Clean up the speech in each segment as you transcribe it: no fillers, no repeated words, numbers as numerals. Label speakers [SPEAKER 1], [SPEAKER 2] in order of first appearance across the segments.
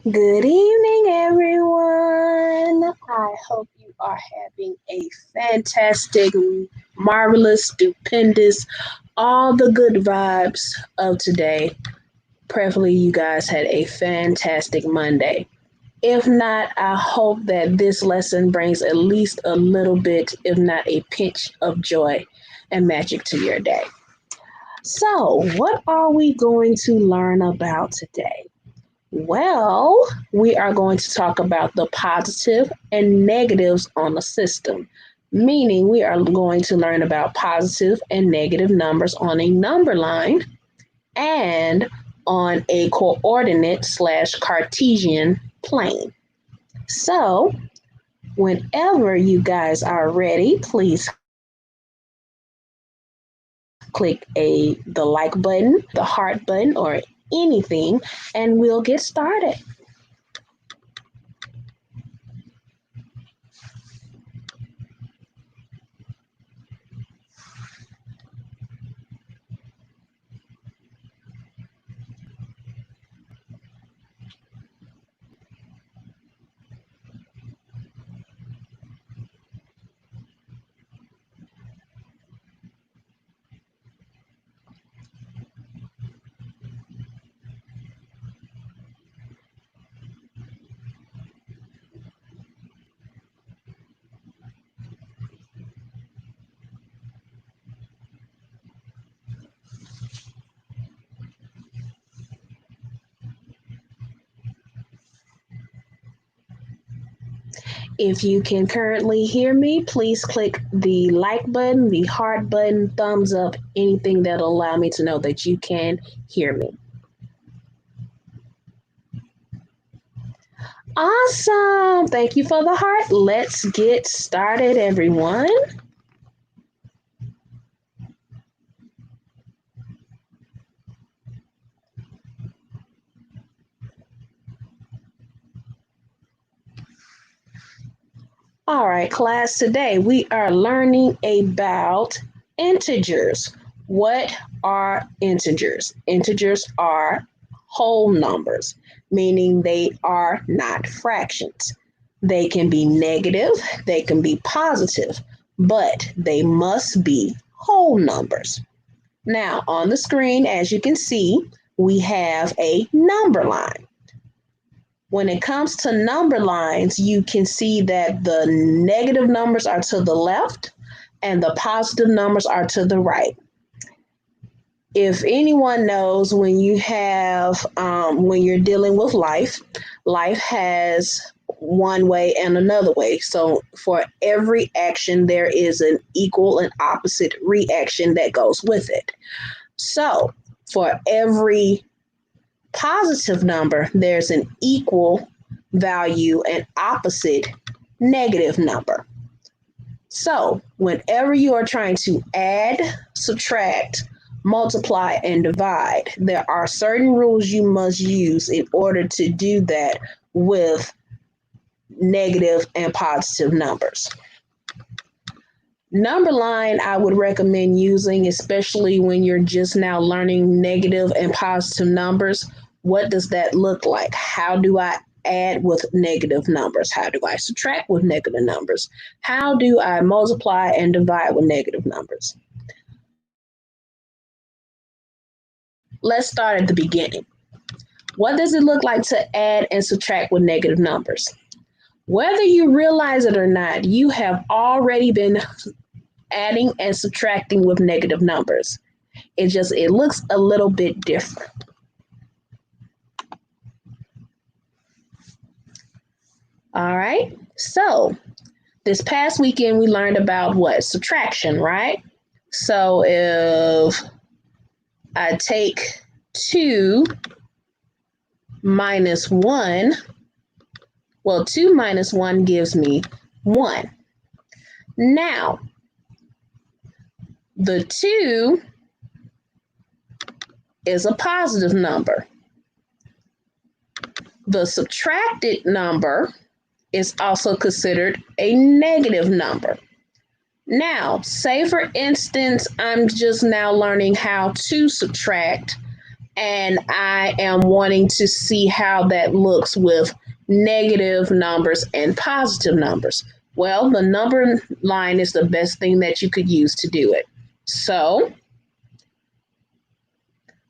[SPEAKER 1] Good evening, everyone. I hope you are having a fantastic, marvelous, stupendous, all the good vibes of today. Preferably, you guys had a fantastic Monday. If not, I hope that this lesson brings at least a little bit, if not a pinch of joy and magic to your day. So, what are we going to learn about today? Well, we are going to talk about the positive and negatives on a system, meaning we are going to learn about positive and negative numbers on a number line and on a coordinate/Cartesian plane. So, whenever you guys are ready, please click the like button, the heart button, or anything, and we'll get started. If you can currently hear me, please click the like button, the heart button, thumbs up, anything that'll allow me to know that you can hear me. Awesome. Thank you for the heart. Let's get started, everyone. All right, class, today we are learning about integers. What are integers? Integers are whole numbers, meaning they are not fractions. They can be negative, they can be positive, but they must be whole numbers. Now, on the screen, as you can see, we have a number line. When it comes to number lines, you can see that the negative numbers are to the left and the positive numbers are to the right. If anyone knows, when when you're dealing with life has one way and another way. So for every action, there is an equal and opposite reaction that goes with it. So for every positive number, there's an equal value and opposite negative number. So whenever you are trying to add, subtract, multiply, and divide, there are certain rules you must use in order to do that with negative and positive numbers. Number line I would recommend using, especially when you're just now learning negative and positive numbers. What does that look like? How do I add with negative numbers? How do I subtract with negative numbers? How do I multiply and divide with negative numbers? Let's start at the beginning. What does it look like to add and subtract with negative numbers? Whether you realize it or not, you have already been adding and subtracting with negative numbers. It looks a little bit different. All right. So this past weekend we learned about what? Subtraction, right? So if I take 2 minus 1, well, 2 minus 1 gives me 1. Now, the 2 is a positive number. The subtracted number is also considered a negative number. Now, say for instance, I'm just now learning how to subtract and I am wanting to see how that looks with negative numbers and positive numbers. Well, the number line is the best thing that you could use to do it. So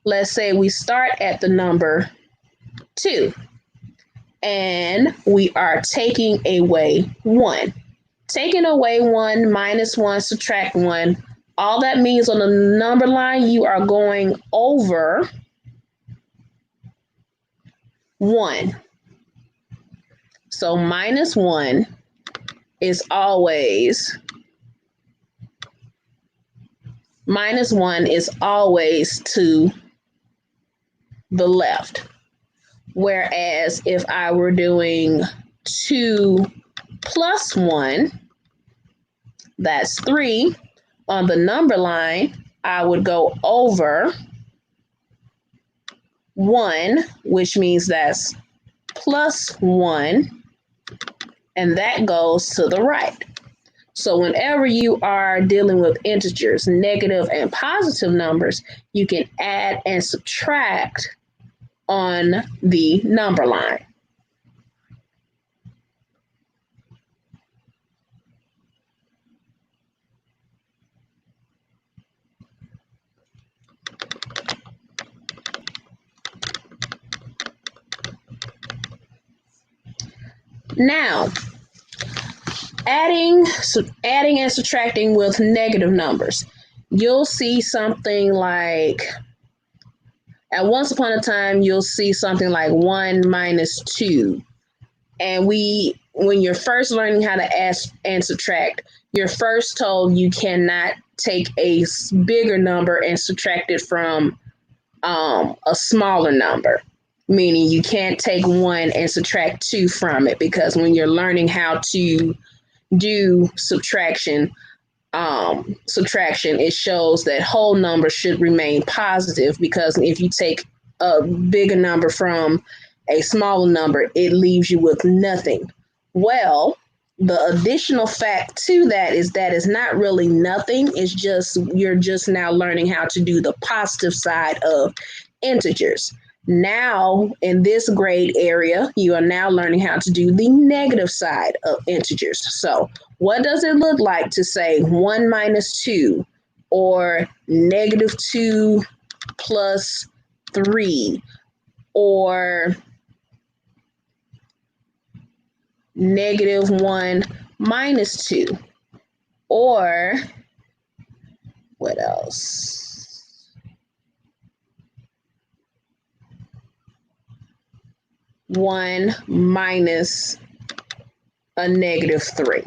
[SPEAKER 1] let's say we start at the number 2 and we are taking away 1. Taking away 1, minus 1, subtract 1. All that means on the number line, you are going over 1. So minus 1 is always to the left. Whereas if I were doing 2 plus 1, that's 3. On the number line, I would go over 1, which means that's plus 1, and that goes to the right. So whenever you are dealing with integers, negative and positive numbers, you can add and subtract on the number line. Now, adding and subtracting with negative numbers, you'll see something like, at once upon a time, you'll see something like 1 minus 2. And when you're first learning how to add and subtract, you're first told you cannot take a bigger number and subtract it from a smaller number. Meaning you can't take 1 and subtract 2 from it, because when you're learning how to do subtraction, it shows that whole numbers should remain positive, because if you take a bigger number from a smaller number, it leaves you with nothing. Well, the additional fact to that is not really nothing. It's just you're just now learning how to do the positive side of integers. Now, in this grade area, you are now learning how to do the negative side of integers. So what does it look like to say 1 minus 2, or negative 2 plus 3, or negative 1 minus 2, or what else? 1 minus a negative 3.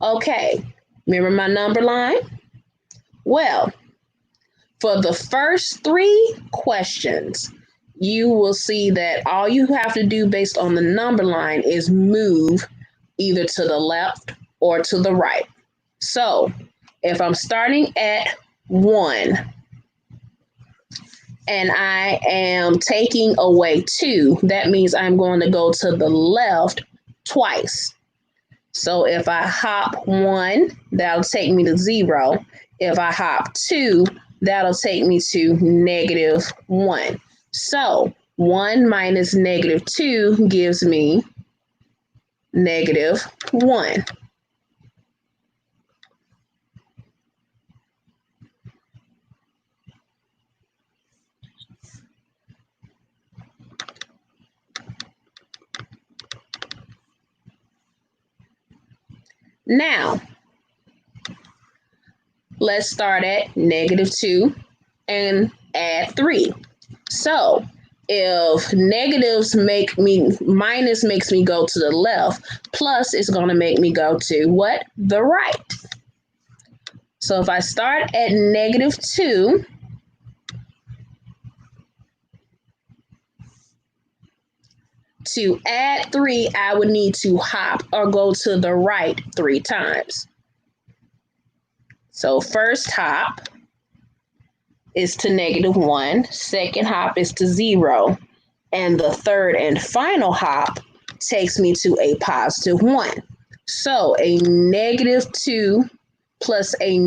[SPEAKER 1] Okay, remember my number line? Well, for the first 3 questions, you will see that all you have to do based on the number line is move either to the left or to the right. So if I'm starting at 1, and I am taking away 2, that means I'm going to go to the left twice. So if I hop 1, that'll take me to 0. If I hop 2, that'll take me to negative 1. So 1 minus negative 2 gives me negative 1. Now, let's start at negative 2 and add 3. So if minus makes me go to the left, plus is going to make me go to what? The right. So if I start at negative 2, to add 3, I would need to hop or go to the right 3 times. So first hop is to negative 1, second hop is to 0, and the third and final hop takes me to a positive 1. So a negative 2 plus a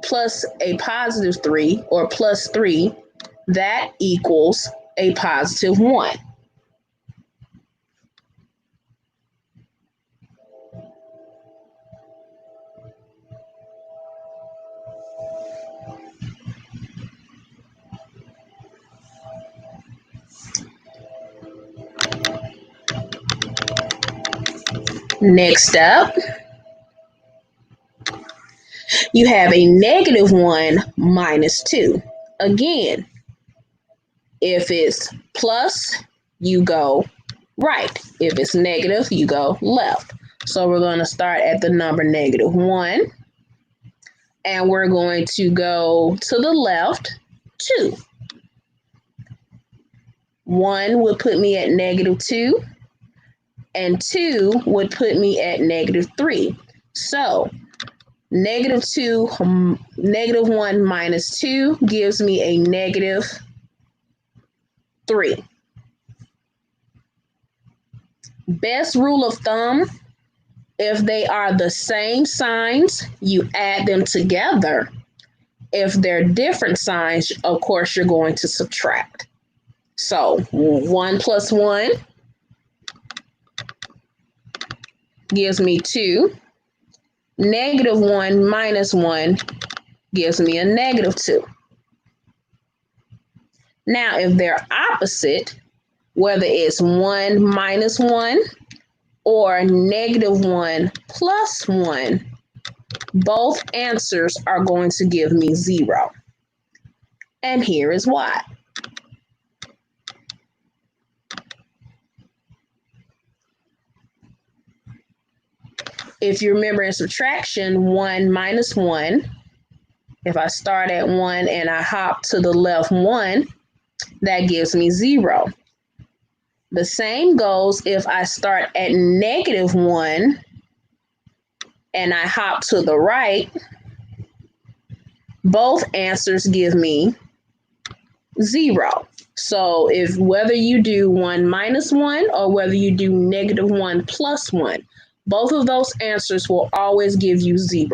[SPEAKER 1] plus a positive 3 or plus 3, that equals a positive 1. Next up, you have a negative 1 minus 2. Again, if it's plus, you go right. If it's negative, you go left. So we're going to start at the number negative 1. And we're going to go to the left 2. 1 would put me at negative 2. And 2 would put me at negative 3. So negative 1 minus 2 gives me a negative 3. Best rule of thumb, if they are the same signs, you add them together. If they're different signs, of course, you're going to subtract. So 1 plus 1 gives me 2. Negative 1 minus 1 gives me a negative 2. Now, if they're opposite, whether it's 1 minus 1 or negative 1 plus 1, both answers are going to give me 0. And here is why. If you remember in subtraction, 1 minus 1, if I start at 1 and I hop to the left 1, that gives me 0. The same goes if I start at negative 1 and I hop to the right. Both answers give me 0. So whether you do 1 minus 1 or whether you do negative 1 plus 1, both of those answers will always give you 0.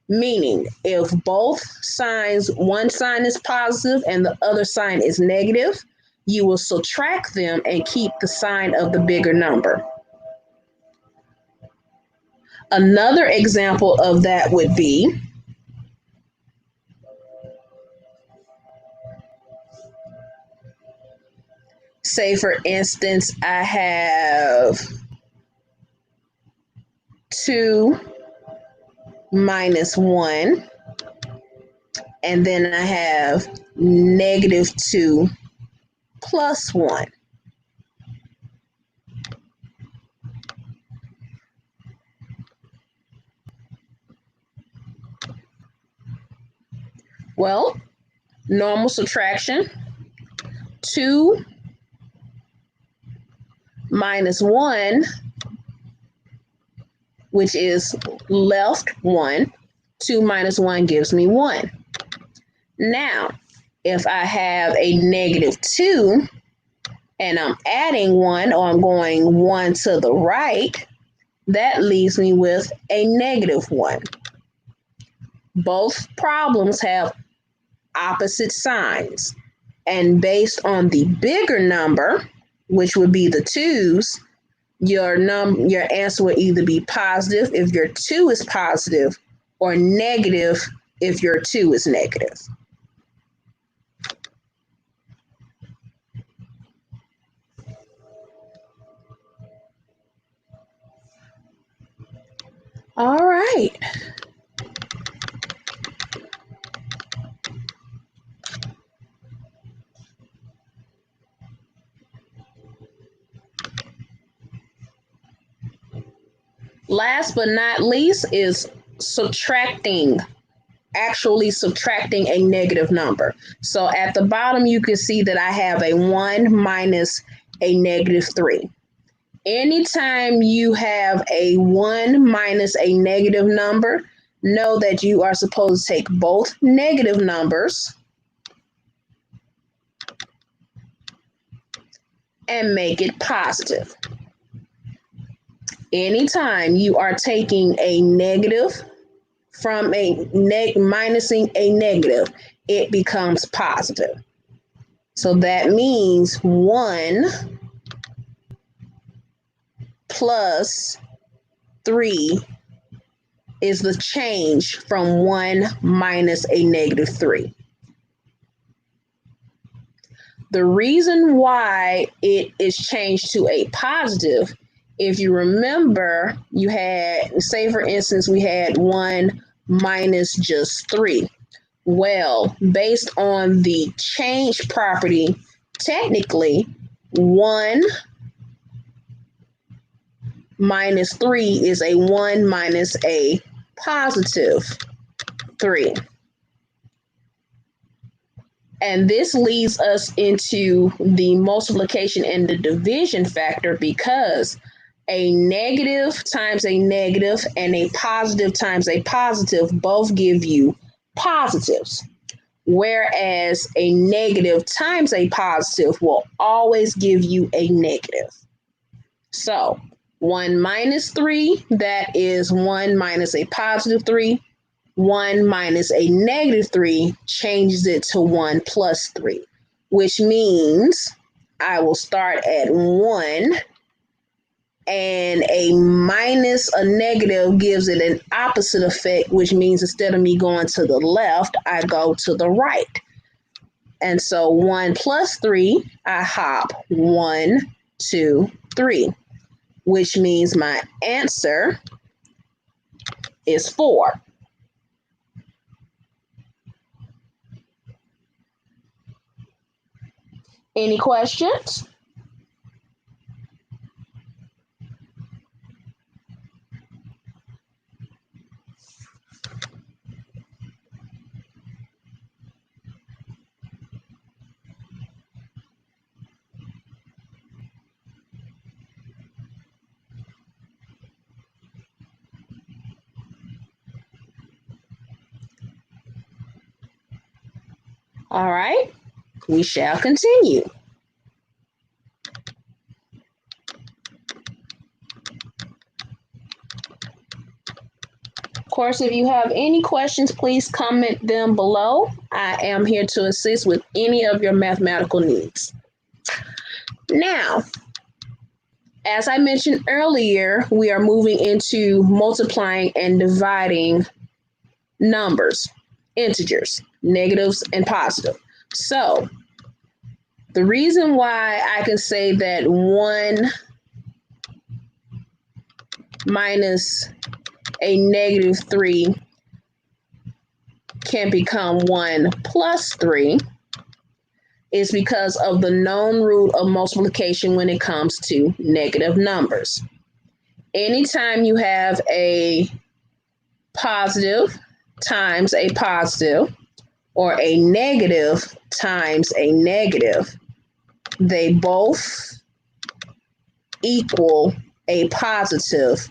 [SPEAKER 1] Meaning, if both signs, one sign is positive and the other sign is negative, you will subtract them and keep the sign of the bigger number. Another example of that would be, say for instance, I have 2 minus 1, and then I have negative 2 plus 1. Well, normal subtraction, 2 minus 1, which is left 1. 2 minus 1 gives me 1. Now, if I have a negative 2 and I'm adding 1 or I'm going 1 to the right, that leaves me with a negative 1. Both problems have opposite signs. And based on the bigger number, which would be the 2's, your answer will either be positive if your 2 is positive or negative if your 2 is negative. All right. Last but not least is actually subtracting a negative number. So at the bottom, you can see that I have a 1 minus a negative 3. Anytime you have a 1 minus a negative number, know that you are supposed to take both negative numbers and make it positive. Anytime you are taking a negative from minusing a negative, it becomes positive. So that means 1 plus 3 is the change from 1 minus a negative 3. The reason why it is changed to a positive, if you remember, you had, say for instance, we had 1 minus just 3. Well, based on the change property, technically 1 minus 3 is a 1 minus a positive 3. And this leads us into the multiplication and the division factor, because a negative times a negative and a positive times a positive both give you positives, whereas a negative times a positive will always give you a negative. So 1 minus 3, that is 1 minus a positive 3. 1 minus a negative 3 changes it to 1 plus 3, which means I will start at 1, and a minus a negative gives it an opposite effect, which means instead of me going to the left, I go to the right. And so 1 plus 3, I hop 1, 2, 3, which means my answer is 4. Any questions? All right, we shall continue. Of course, if you have any questions, please comment them below. I am here to assist with any of your mathematical needs. Now, as I mentioned earlier, we are moving into multiplying and dividing numbers, integers, negatives and positive. So, the reason why I can say that 1 minus a negative 3 can become 1 plus 3 is because of the known rule of multiplication when it comes to negative numbers. Anytime you have a positive times a positive or a negative times a negative, they both equal a positive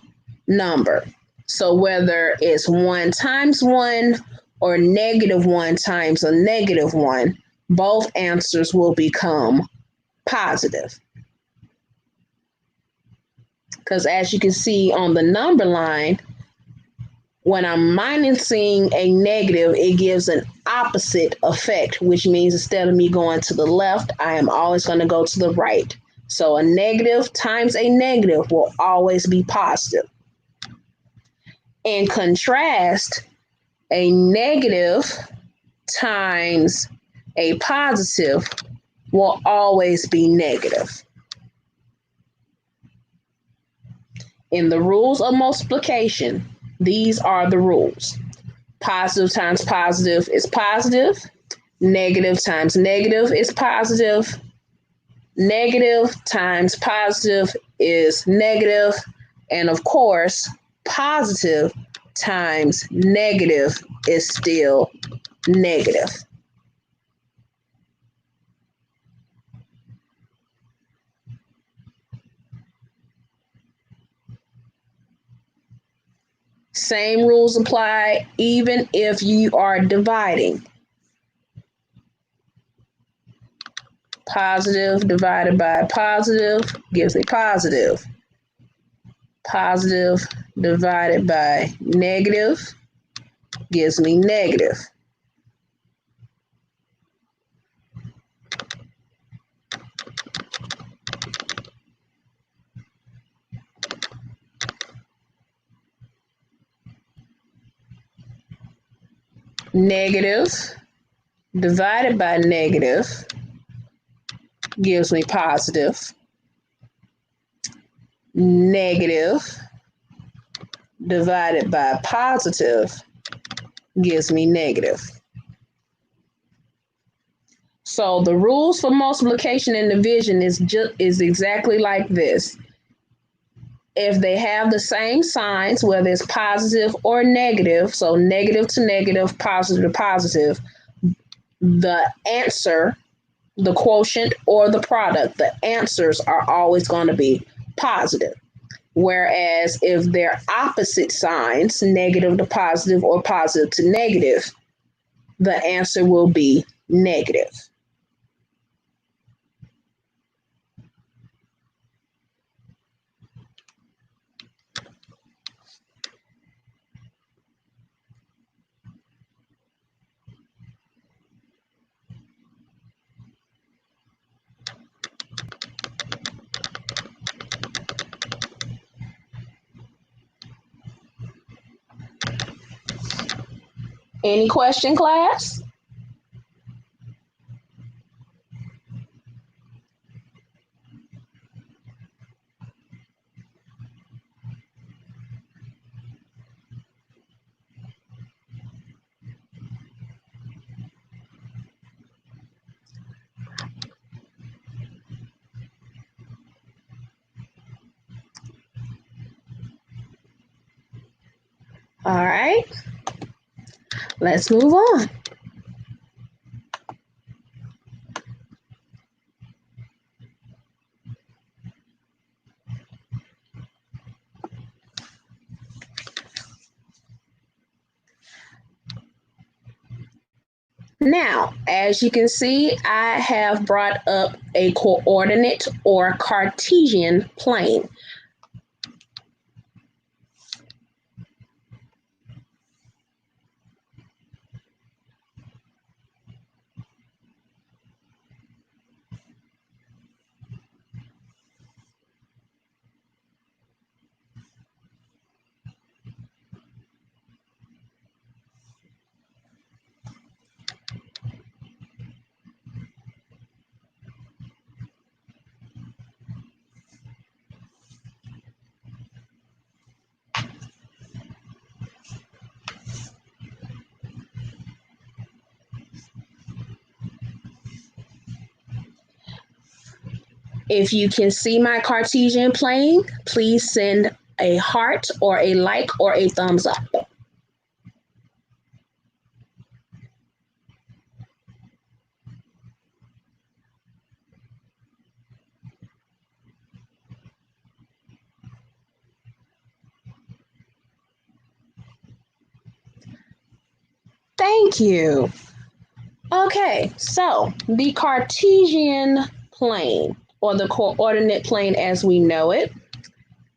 [SPEAKER 1] number. So whether it's 1 times 1 or negative 1 times a negative 1, both answers will become positive. Because as you can see on the number line, when I'm minusing a negative, it gives an opposite effect, which means instead of me going to the left, I am always going to go to the right. So a negative times a negative will always be positive. In contrast, a negative times a positive will always be negative. In the rules of multiplication, these are the rules. Positive times positive is positive. Negative times negative is positive. Negative times positive is negative. And of course, positive times negative is still negative. Same rules apply even if you are dividing. Positive divided by positive gives a positive. Positive divided by negative gives me negative. Negative divided by negative gives me positive. Negative divided by positive gives me negative. So the rules for multiplication and division is exactly like this. If they have the same signs, whether it's positive or negative, so negative to negative, positive to positive, the answer, the quotient or the product, the answers are always going to be positive. Whereas if they're opposite signs, negative to positive or positive to negative, the answer will be negative. Any question, class? All right, let's move on. Now, as you can see, I have brought up a coordinate or Cartesian plane. If you can see my Cartesian plane, please send a heart or a like or a thumbs up. Thank you. Okay, so the Cartesian plane or the coordinate plane as we know it,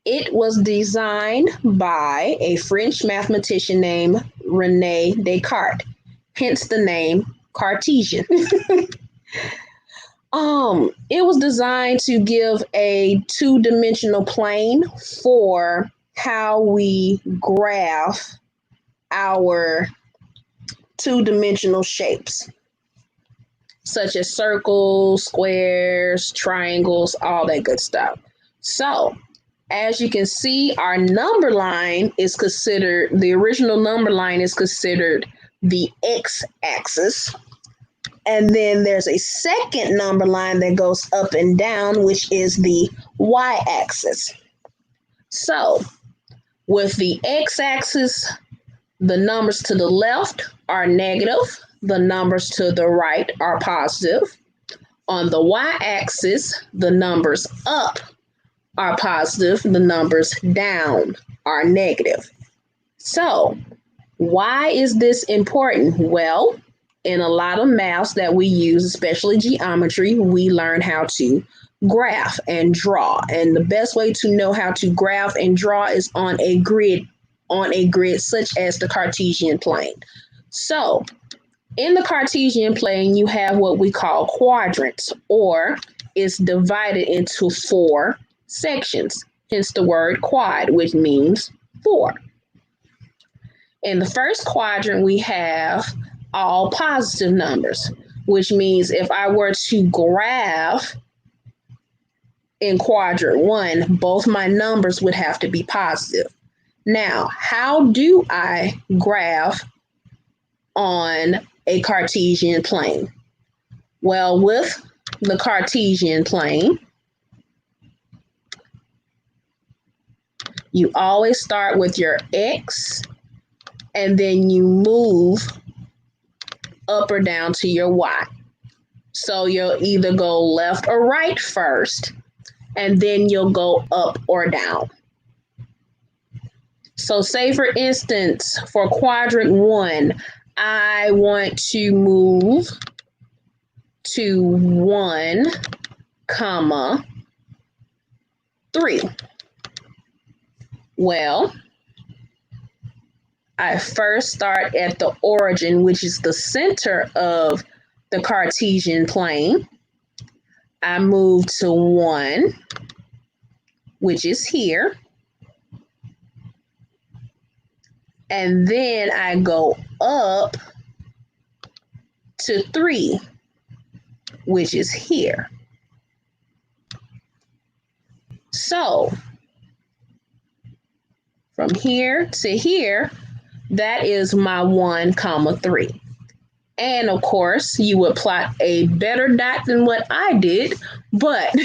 [SPEAKER 1] it was designed by a French mathematician named René Descartes, hence the name Cartesian. It was designed to give a two-dimensional plane for how we graph our two-dimensional shapes, such as circles, squares, triangles, all that good stuff. So, as you can see, our number line is considered, the original number line is considered the x-axis. And then there's a second number line that goes up and down, which is the y-axis. So, with the x-axis, the numbers to the left are negative, the numbers to the right are positive. On the y-axis, the numbers up are positive, the numbers down are negative. So, why is this important? Well, in a lot of maths that we use, especially geometry, we learn how to graph and draw. And the best way to know how to graph and draw is on a grid on a grid such as the Cartesian plane. So in the Cartesian plane, you have what we call quadrants, or it's divided into 4 sections, hence the word quad, which means 4. In the first quadrant, we have all positive numbers, which means if I were to graph in quadrant 1, both my numbers would have to be positive. Now, how do I graph on a Cartesian plane? Well, with the Cartesian plane, you always start with your x and then you move up or down to your y. So you'll either go left or right first, and then you'll go up or down. So say for instance, for quadrant 1, I want to move to 1, 3. Well, I first start at the origin, which is the center of the Cartesian plane. I move to 1, which is here. And then I go up to 3, which is here. So from here to here, that is my 1, 3. And of course, you would plot a better dot than what I did, but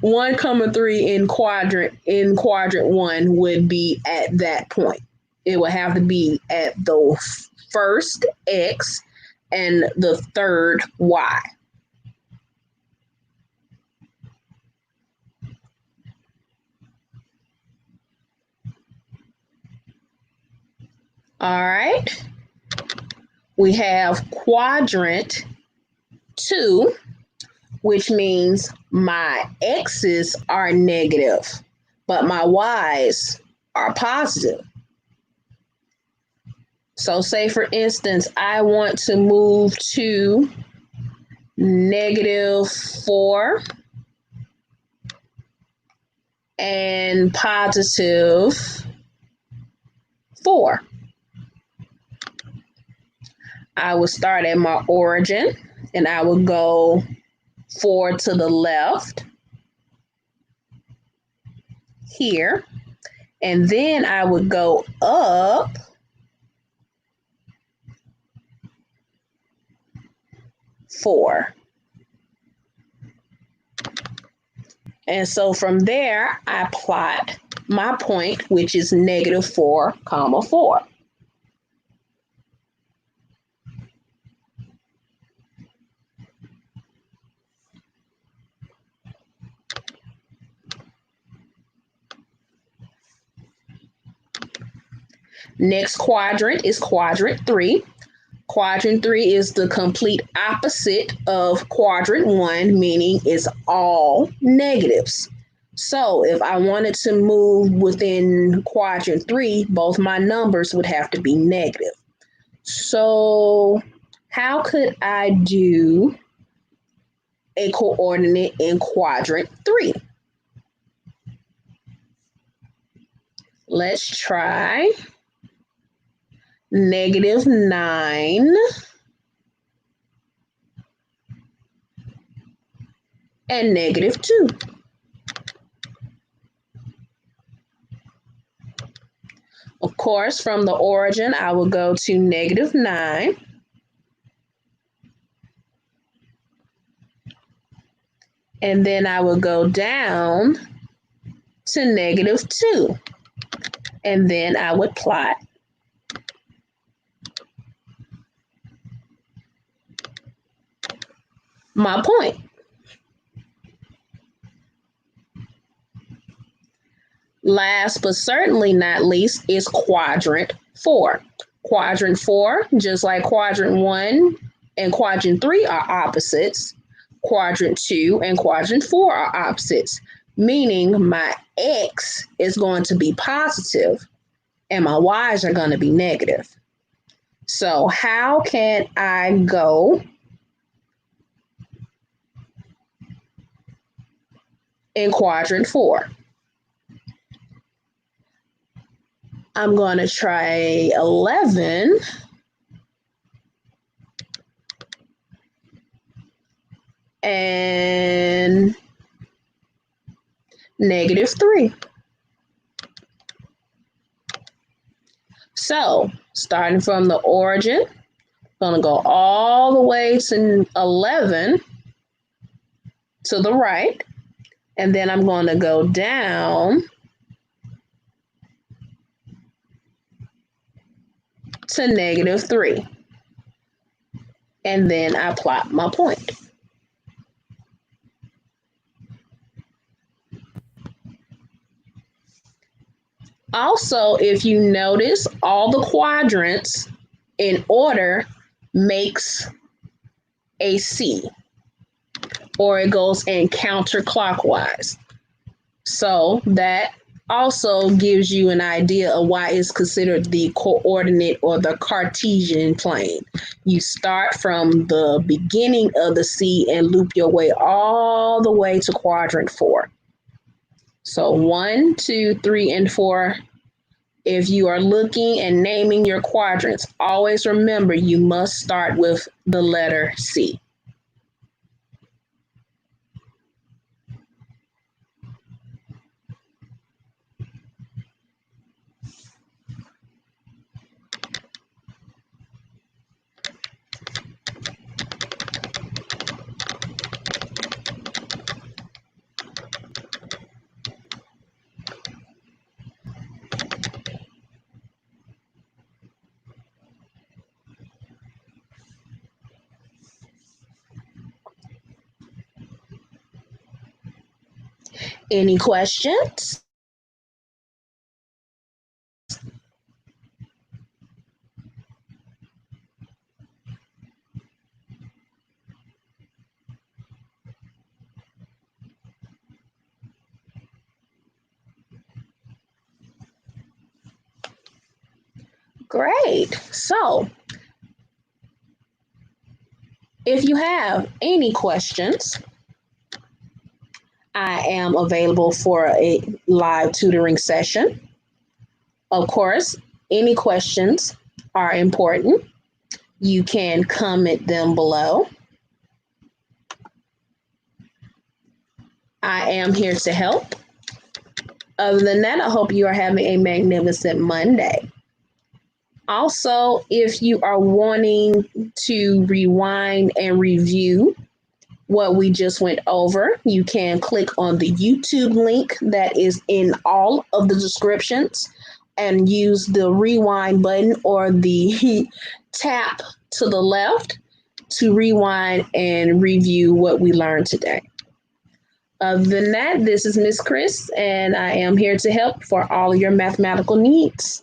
[SPEAKER 1] 1, 3 in quadrant 1 would be at that point. It would have to be at the first x and the third y. All right. We have quadrant 2, which means my x's are negative, but my y's are positive. So say for instance, I want to move to -4 and +4. I would start at my origin and I would go 4 to the left here, and then I would go up 4. And so from there, I plot my point, which is -4, 4. Next quadrant is quadrant 3. Quadrant 3 is the complete opposite of quadrant 1, meaning it's all negatives. So if I wanted to move within quadrant 3, both my numbers would have to be negative. So how could I do a coordinate in quadrant 3? Let's try -9 and -2. Of course, from the origin, I will go to -9. And then I will go down to -2. And then I would plot my point. Last but certainly not least is quadrant 4. Quadrant 4, just like quadrant 1 and quadrant 3 are opposites, quadrant 2 and quadrant 4 are opposites, meaning my x is going to be positive and my y's are going to be negative. So how can I go in quadrant 4? I'm going to try 11 and -3. So starting from the origin, I'm going to go all the way to 11 to the right, and then I'm going to go down to -3, and then I plot my point. Also, if you notice, all the quadrants in order makes a C, or it goes in counterclockwise. So that also gives you an idea of why it's considered the coordinate or the Cartesian plane. You start from the beginning of the C and loop your way all the way to quadrant 4. So 1, 2, 3, and 4. If you are looking and naming your quadrants, always remember you must start with the letter C. Any questions? Great. So, if you have any questions, I am available for a live tutoring session. Of course, any questions are important. You can comment them below. I am here to help. Other than that, I hope you are having a magnificent Monday. Also, if you are wanting to rewind and review what we just went over, you can click on the YouTube link that is in all of the descriptions and use the rewind button or the tap to the left to rewind and review what we learned today. Other than that, this is Miss Chris, and I am here to help for all of your mathematical needs.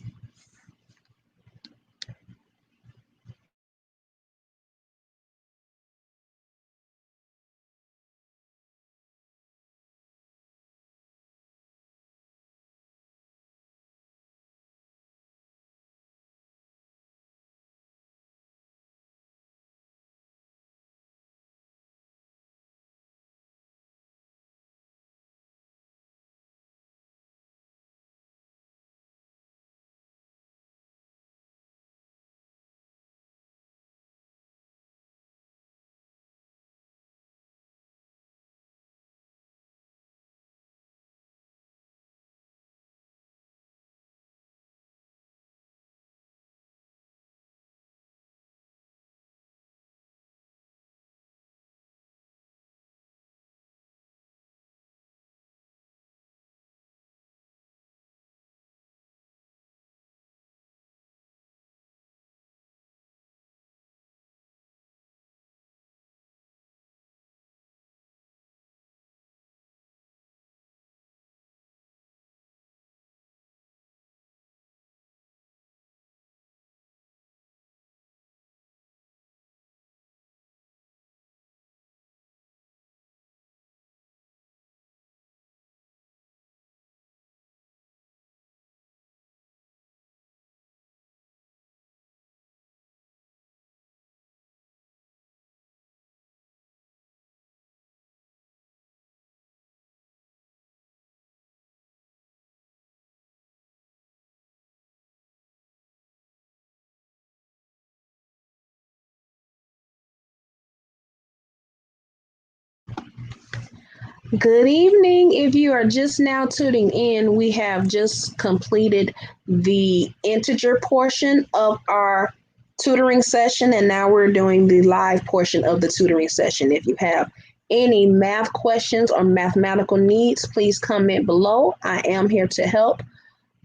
[SPEAKER 1] Good evening. If you are just now tuning in, we have just completed the integer portion of our tutoring session, and now we're doing the live portion of the tutoring session. If you have any math questions or mathematical needs, please comment below. I am here to help.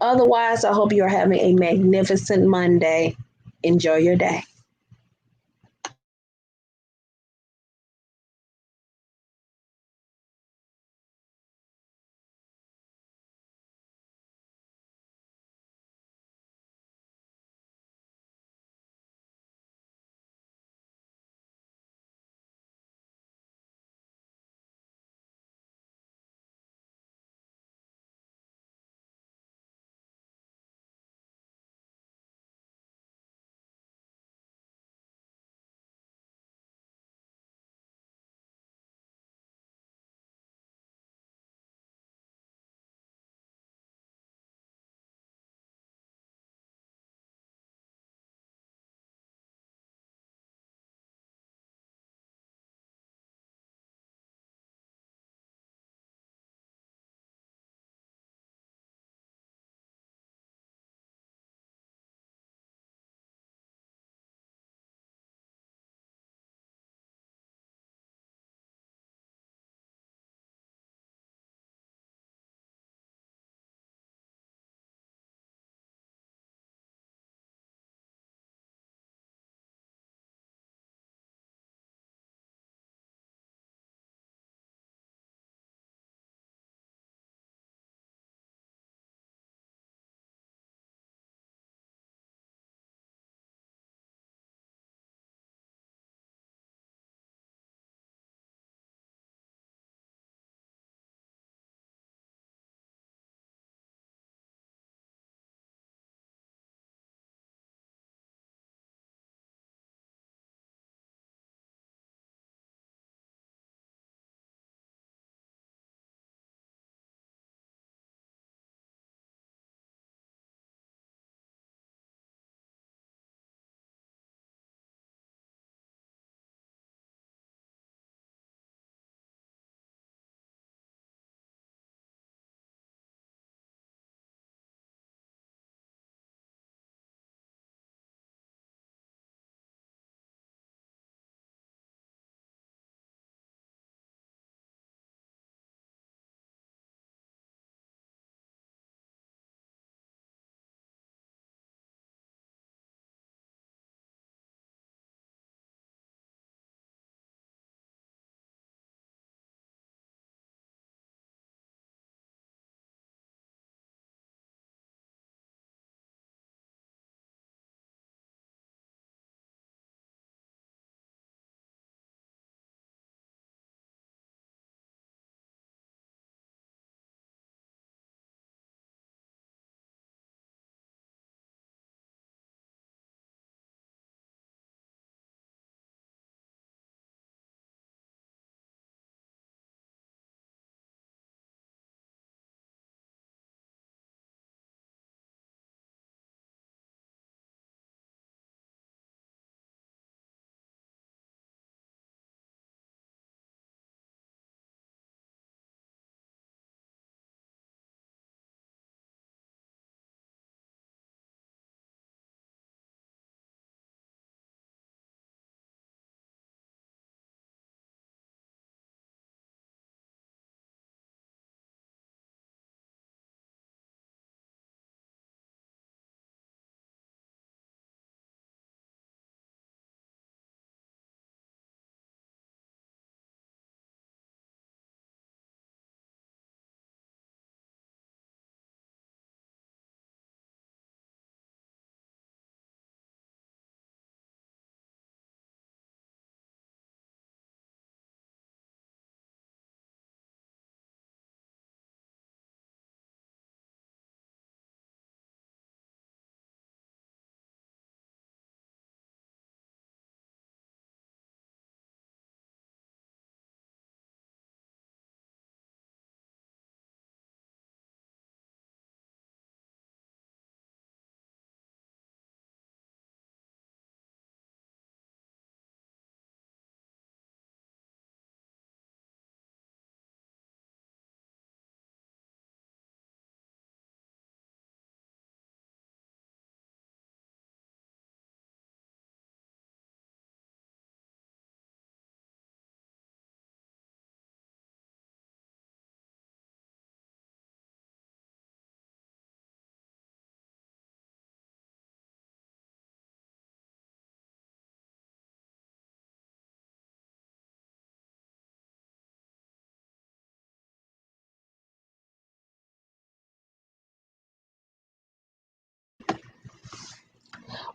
[SPEAKER 1] Otherwise, I hope you are having a magnificent Monday. Enjoy your day.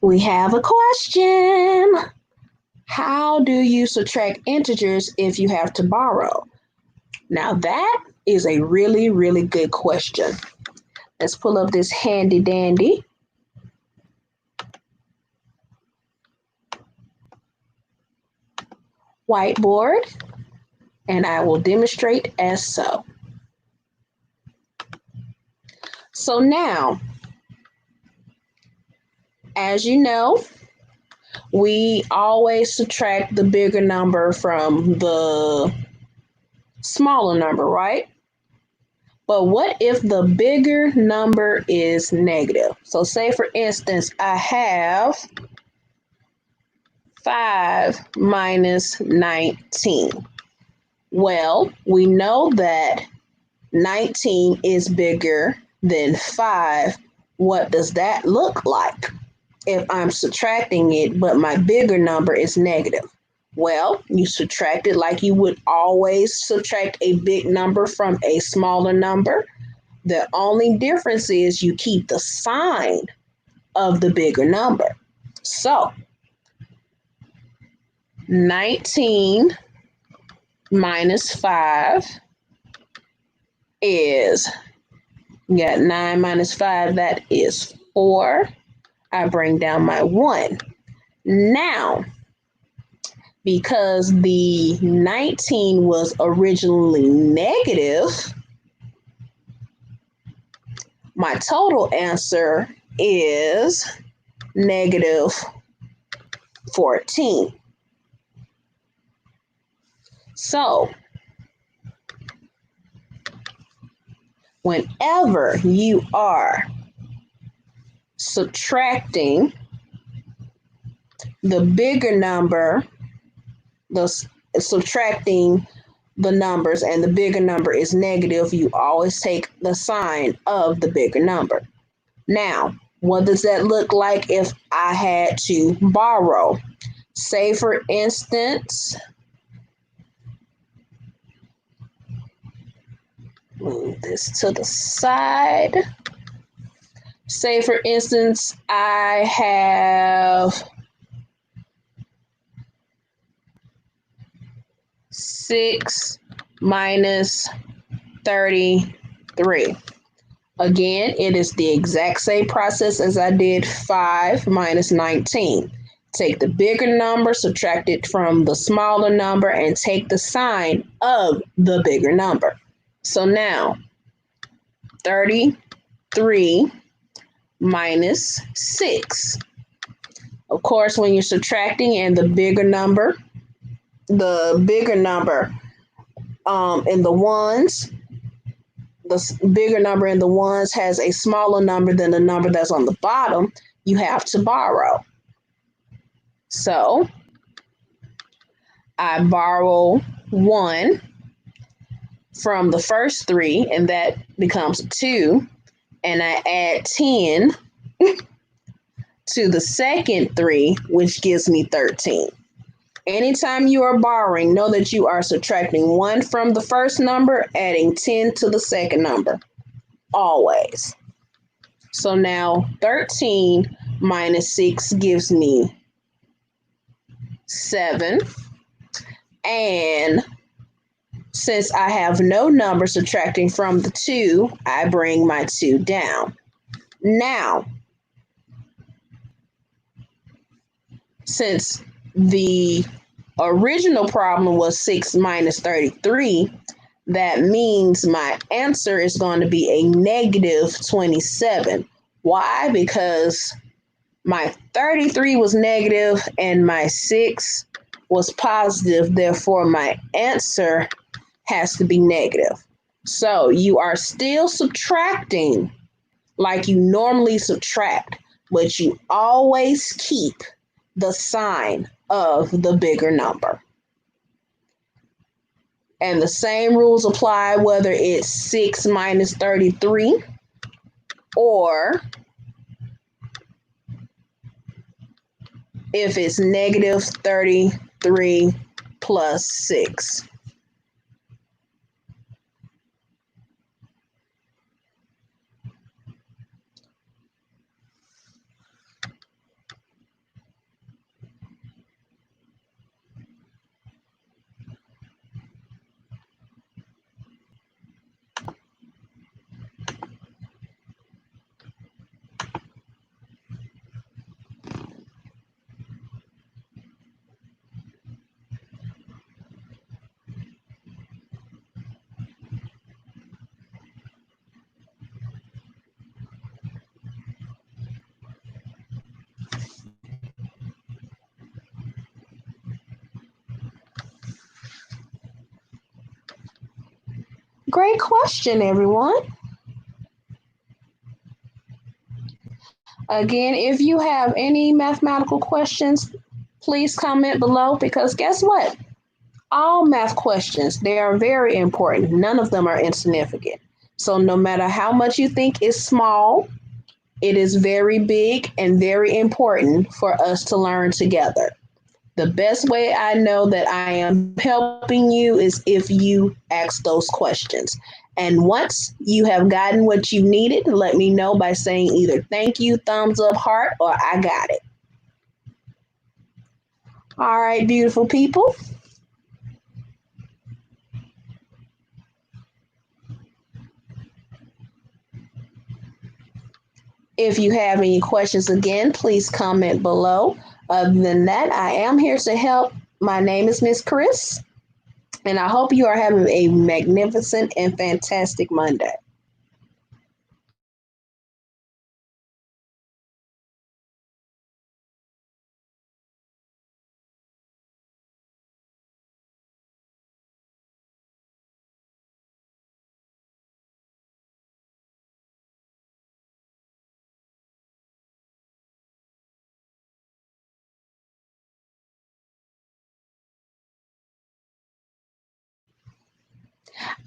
[SPEAKER 1] We have a question. How do you subtract integers if you have to borrow? Now that is a really, really good question. Let's pull up this handy dandy whiteboard and I will demonstrate as so. So now, as you know, we always subtract the bigger number from the smaller number, right? But what if the bigger number is negative? So say for instance, I have 5 minus 19. Well, we know that 19 is bigger than 5. What does that look like if I'm subtracting it, but my bigger number is negative? Well, you subtract it like you would always subtract a big number from a smaller number. The only difference is you keep the sign of the bigger number. So 19 minus 5 is, you got 9 minus 5, that is 4. I bring down my 1. Now, because the 19 was originally negative, my total answer is negative 14. So, whenever you are subtracting the bigger number, subtracting the numbers and the bigger number is negative, you always take the sign of the bigger number. Now, what does that look like if I had to borrow? Say for instance, move this to the side. Say for instance, I have 6 minus 33. Again, it is the exact same process as I did 5 minus 19. Take the bigger number, subtract it from the smaller number, and take the sign of the bigger number. So now, 33 minus 6. Of course, when you're subtracting and the bigger number in the ones, the bigger number in the ones has a smaller number than the number that's on the bottom, you have to borrow. So I borrow 1 from the first 3, and that becomes 2, and I add 10 to the second 3, which gives me 13. Anytime you are borrowing, know that you are subtracting 1 from the first number, adding 10 to the second number, always. So now 13 minus 6 gives me 7. And since I have no number subtracting from the 2, I bring my 2 down. Now, since the original problem was 6 minus 33, that means my answer is going to be a negative 27. Why? Because my 33 was negative and my 6 was positive. Therefore, my answer has to be negative. So you are still subtracting like you normally subtract, but you always keep the sign of the bigger number. And the same rules apply whether it's 6 minus 33 or if it's negative 33 plus 6. Great question, everyone. Again, if you have any mathematical questions, please comment below because guess what? All math questions, they are very important. None of them are insignificant. So no matter how much you think is small, it is very big and very important for us to learn together. The best way I know that I am helping you is if you ask those questions. And once you have gotten what you needed, let me know by saying either thank you, thumbs up, heart, or I got it. All right, beautiful people. If you have any questions again, please comment below. Other than that, I am here to help. My name is Miss Chris, and I hope you are having a magnificent and fantastic Monday.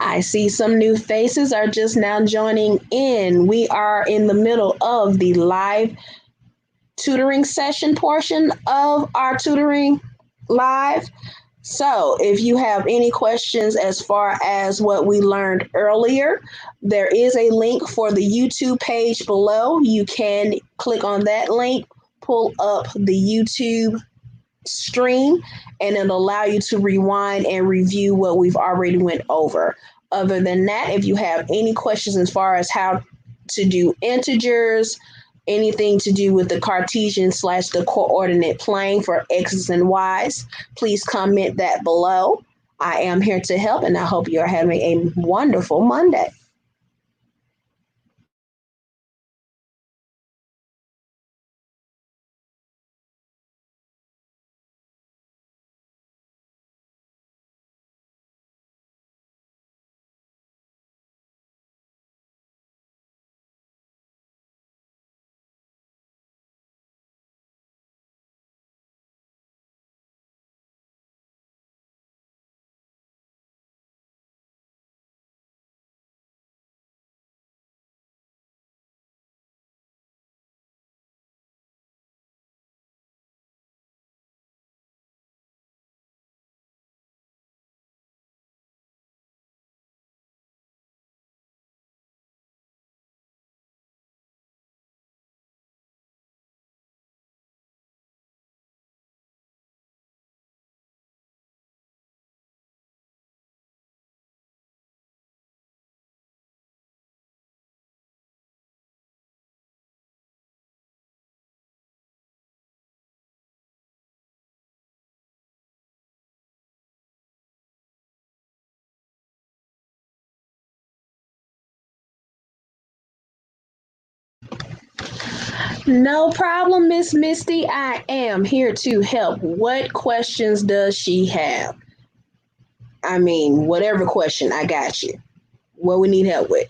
[SPEAKER 1] I see some new faces are just now joining in. We are in the middle of the live tutoring session portion of our tutoring live. So, if you have any questions as far as what we learned earlier, there is a link for the YouTube page below. You can click on that link, pull up the YouTube stream, and it'll allow you to rewind and review what we've already went over. Other than that, if you have any questions as far as how to do integers, anything to do with the Cartesian slash the coordinate plane for X's and Y's, please comment that below. I am here to help, and I hope you're having a wonderful Monday. No problem, Miss Misty. I am here to help. What questions does she have? I mean, whatever question, I got you. What we need help with?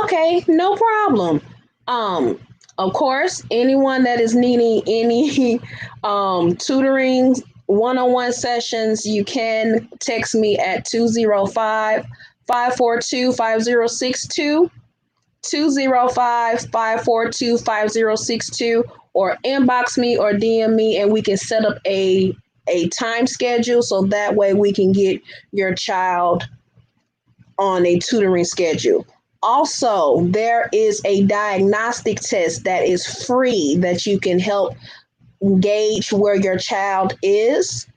[SPEAKER 1] Okay, no problem. Um, of course, anyone that is needing any tutoring one-on-one sessions, you can text me at 205 542 5062, 205 542 5062, or inbox me or DM me, and we can set up a time schedule so that way we can get your child on a tutoring schedule. Also, there is a diagnostic test that is free that you can help gauge where your child is,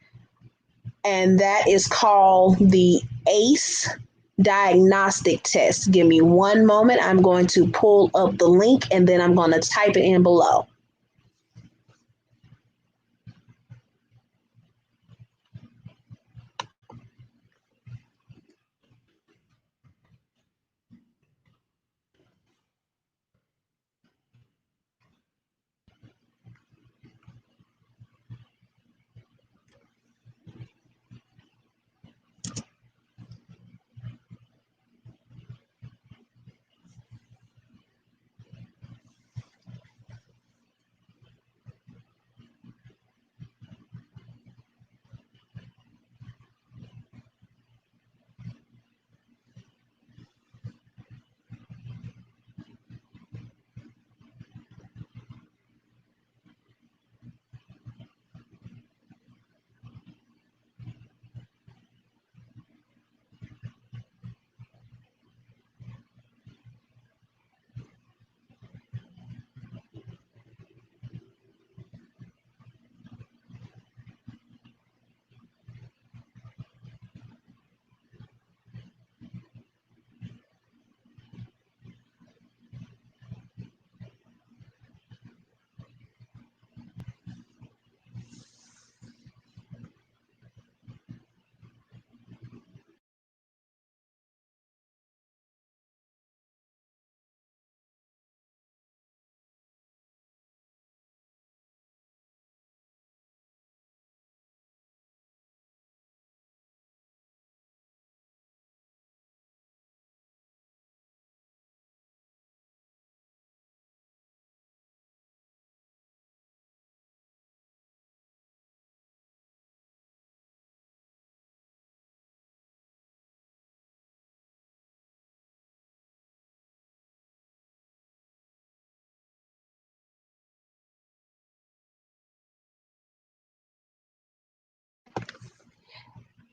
[SPEAKER 1] and that is called the ACE Diagnostic Test. Give me one moment. I'm going to pull up the link and then I'm going to type it in below.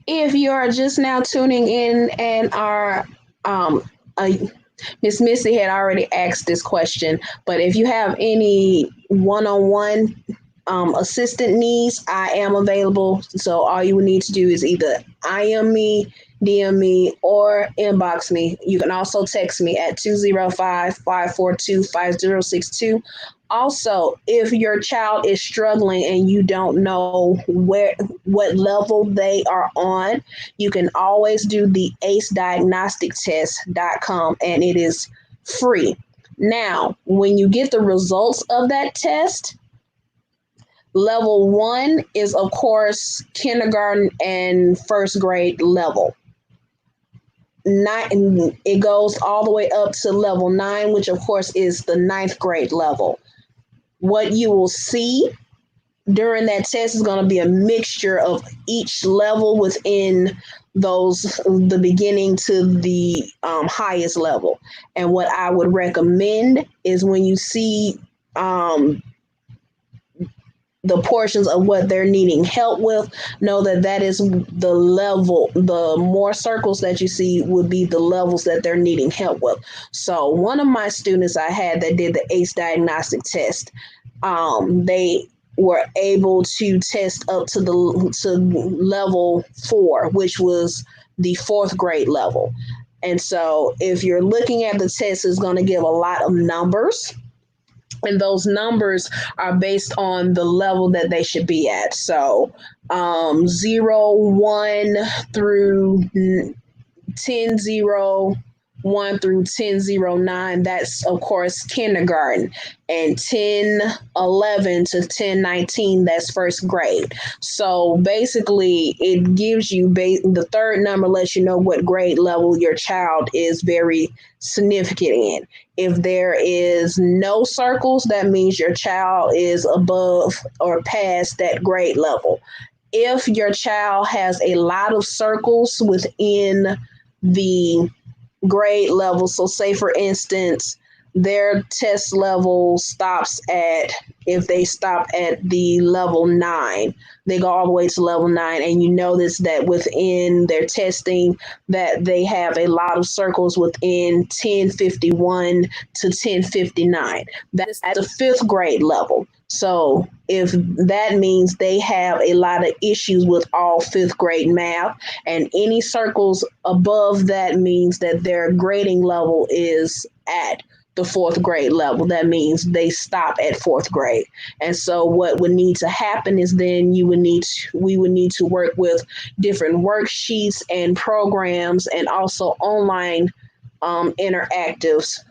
[SPEAKER 1] If you are just now tuning in and are uh, Miss Missy had already asked this question, but if you have any one-on-one assistant needs, I am available. So all you would need to do is either IM me, DM me, or inbox me. You can also text me at 205 542 5062. Also, if your child is struggling and you don't know what level they are on, you can always do the acediagnostictest.com, and it is free. Now, when you get the results of that test, level one is, of course, kindergarten and first grade level. It goes all the way up to level 9, which, of course, is the ninth grade level. What you will see during that test is going to be a mixture of each level within the beginning to the highest level. And what I would recommend is when you see the portions of what they're needing help with, know that that is the level. The more circles that you see would be the levels that they're needing help with. So one of my students I had that did the ACE diagnostic test, they were able to test up to level 4, which was the fourth grade level. And so if you're looking at the test, it's going to give a lot of numbers, and those numbers are based on the level that they should be at. So 0, 1 through 10, 0, 1 through 1009, that's of course kindergarten, and 1011 to 1019, that's first grade. So basically it gives you the third number lets you know what grade level your child is very significant in. If there is no circles, that means your child is above or past that grade level. If your child has a lot of circles within the grade level. So, say for instance, their test level stops at, if they stop at the level 9, they go all the way to level 9, and you notice that within their testing that they have a lot of circles within 1051 to 1059. That's at the fifth grade level. So if that means they have a lot of issues with all fifth grade math, and any circles above that means that their grading level is at the fourth grade level. That means they stop at fourth grade. And so what would need to happen is then we would need to work with different worksheets and programs, and also online interactives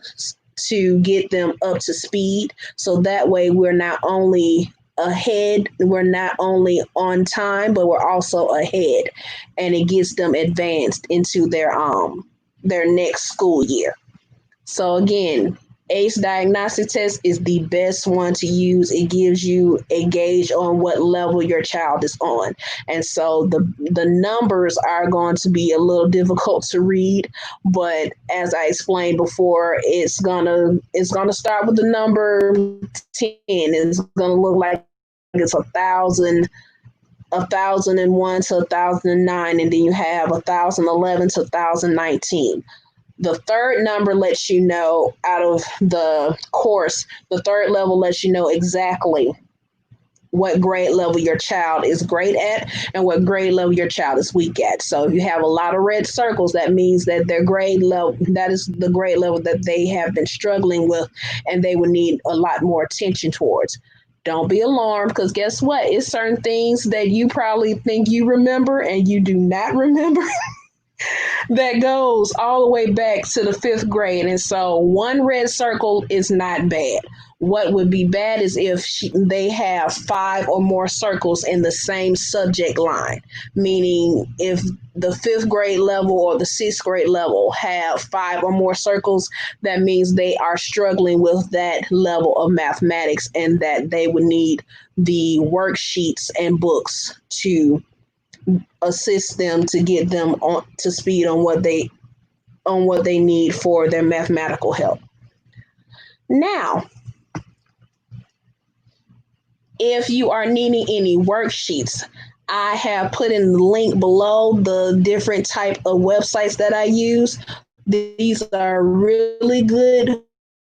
[SPEAKER 1] to get them up to speed. So that way we're not only ahead, we're not only on time, but we're also ahead, and it gets them advanced into their next school year. So again, ACE diagnostic test is the best one to use. It gives you a gauge on what level your child is on. And so the numbers are going to be a little difficult to read, but as I explained before, it's gonna start with the number 10. It's gonna look like it's 1,001 to 1,009, and then you have 1,011 to 1,019. The third number lets you know, out of the course, the third level lets you know exactly what grade level your child is great at and what grade level your child is weak at. So if you have a lot of red circles, that means that their grade level, that is the grade level that they have been struggling with, and they would need a lot more attention towards. Don't be alarmed, because guess what? It's certain things that you probably think you remember and you do not remember. That goes all the way back to the fifth grade. And so one red circle is not bad. What would be bad is if they have 5 or more circles in the same subject line, meaning if the fifth grade level or the sixth grade level have 5 or more circles, that means they are struggling with that level of mathematics, and that they would need the worksheets and books to assist them to get them on to speed on what they need for their mathematical help. Now, if you are needing any worksheets, I have put in the link below the different type of websites that I use. These are really good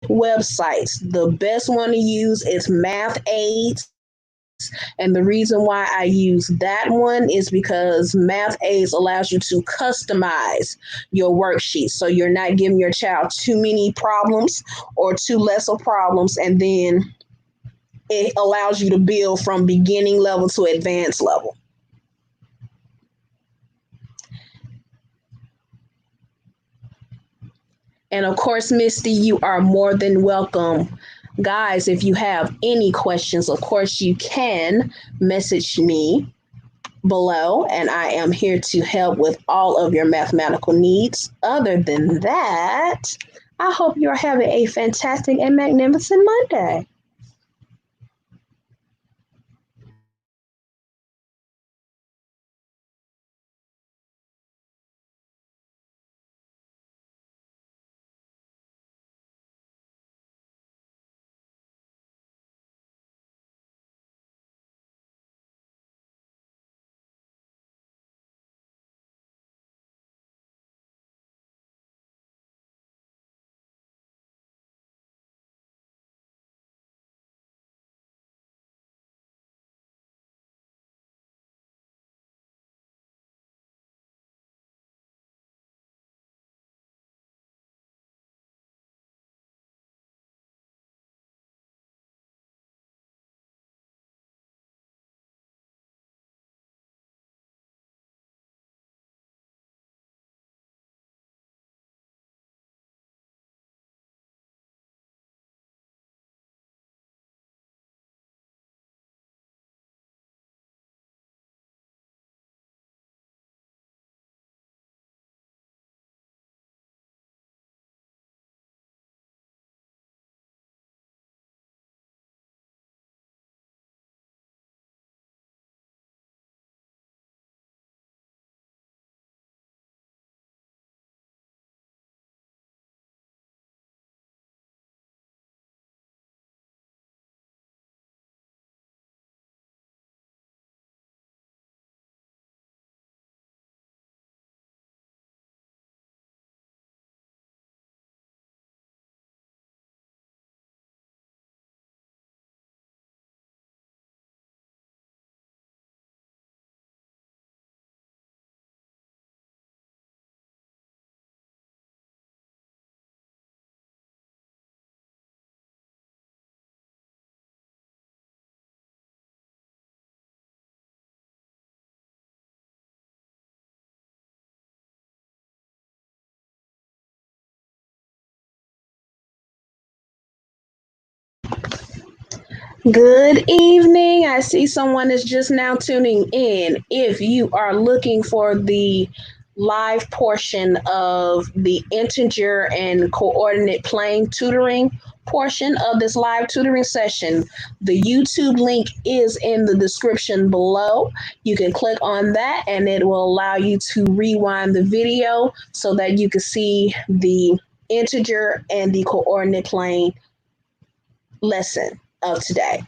[SPEAKER 1] websites. The best one to use is Math Aids. And the reason why I use that one is because Math Aids allows you to customize your worksheet. So you're not giving your child too many problems or too lesser problems. And then it allows you to build from beginning level to advanced level. And of course, Misty, you are more than welcome. Guys, if you have any questions, of course, you can message me below, and I am here to help with all of your mathematical needs. Other than that, I hope you're having a fantastic and magnificent Monday. Good evening. I see someone is just now tuning in. If you are looking for the live portion of the integer and coordinate plane tutoring portion of this live tutoring session, the YouTube link is in the description below. You can click on that and it will allow you to rewind the video so that you can see the integer and the coordinate plane lesson of today.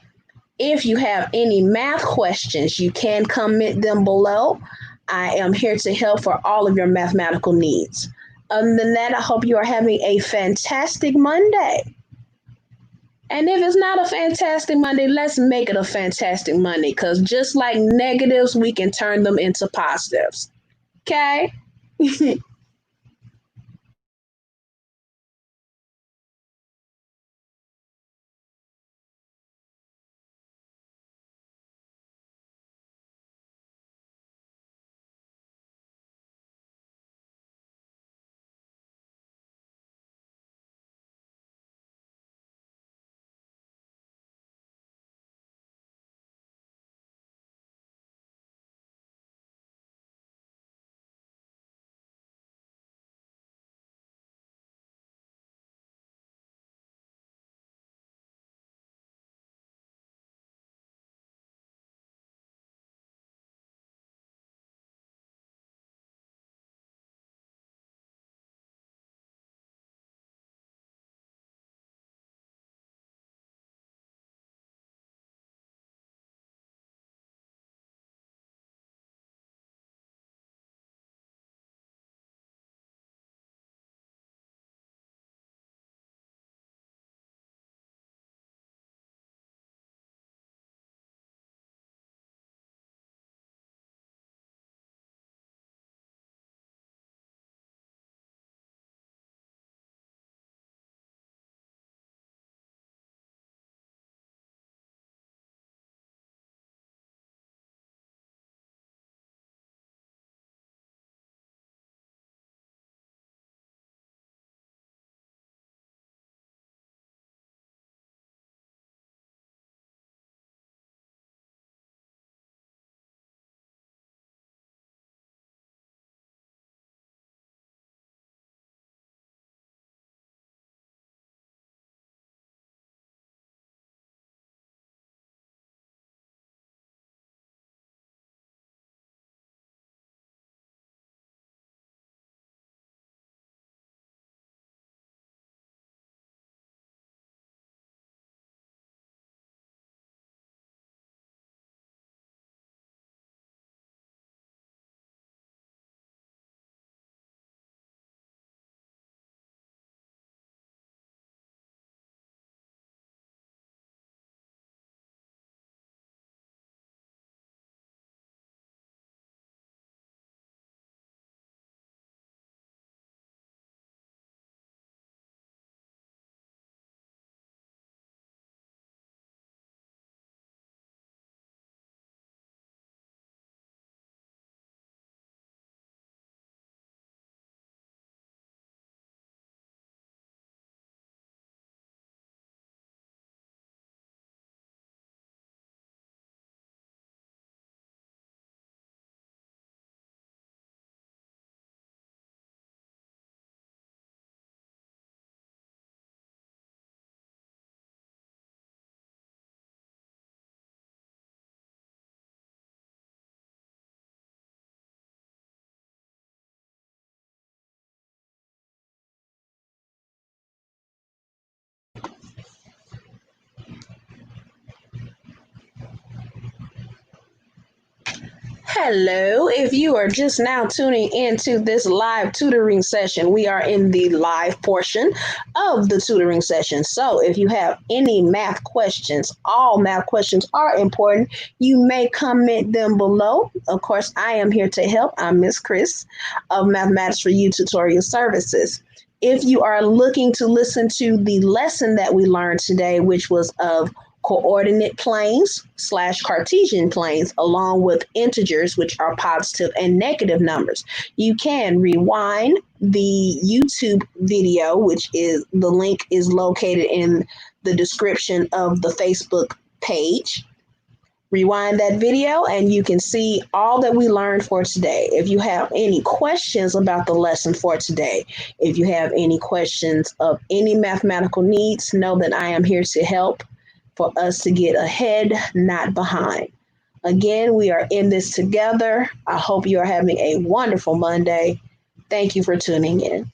[SPEAKER 1] If you have any math questions, you can comment them below. I am here to help for all of your mathematical needs. Other than that, I hope you are having a fantastic Monday. And if it's not a fantastic Monday, let's make it a fantastic Monday because just like negatives, we can turn them into positives. Okay? Hello, if you are just now tuning into this live tutoring session, we are in the live portion of the tutoring session. So, if you have any math questions, all math questions are important. You may comment them below. Of course, I am here to help. I'm Miss Chris of Mathematics for You Tutorial Services. If you are looking to listen to the lesson that we learned today, which was of coordinate planes slash Cartesian planes, along with integers, which are positive and negative numbers. You can rewind the YouTube video, which is the link is located in the description of the Facebook page. Rewind that video and you can see all that we learned for today. If you have any questions about the lesson for today, if you have any questions of any mathematical needs, know that I am here to help for us to get ahead, not behind. Again, we are in this together. I hope you are having a wonderful Monday. Thank you for tuning in.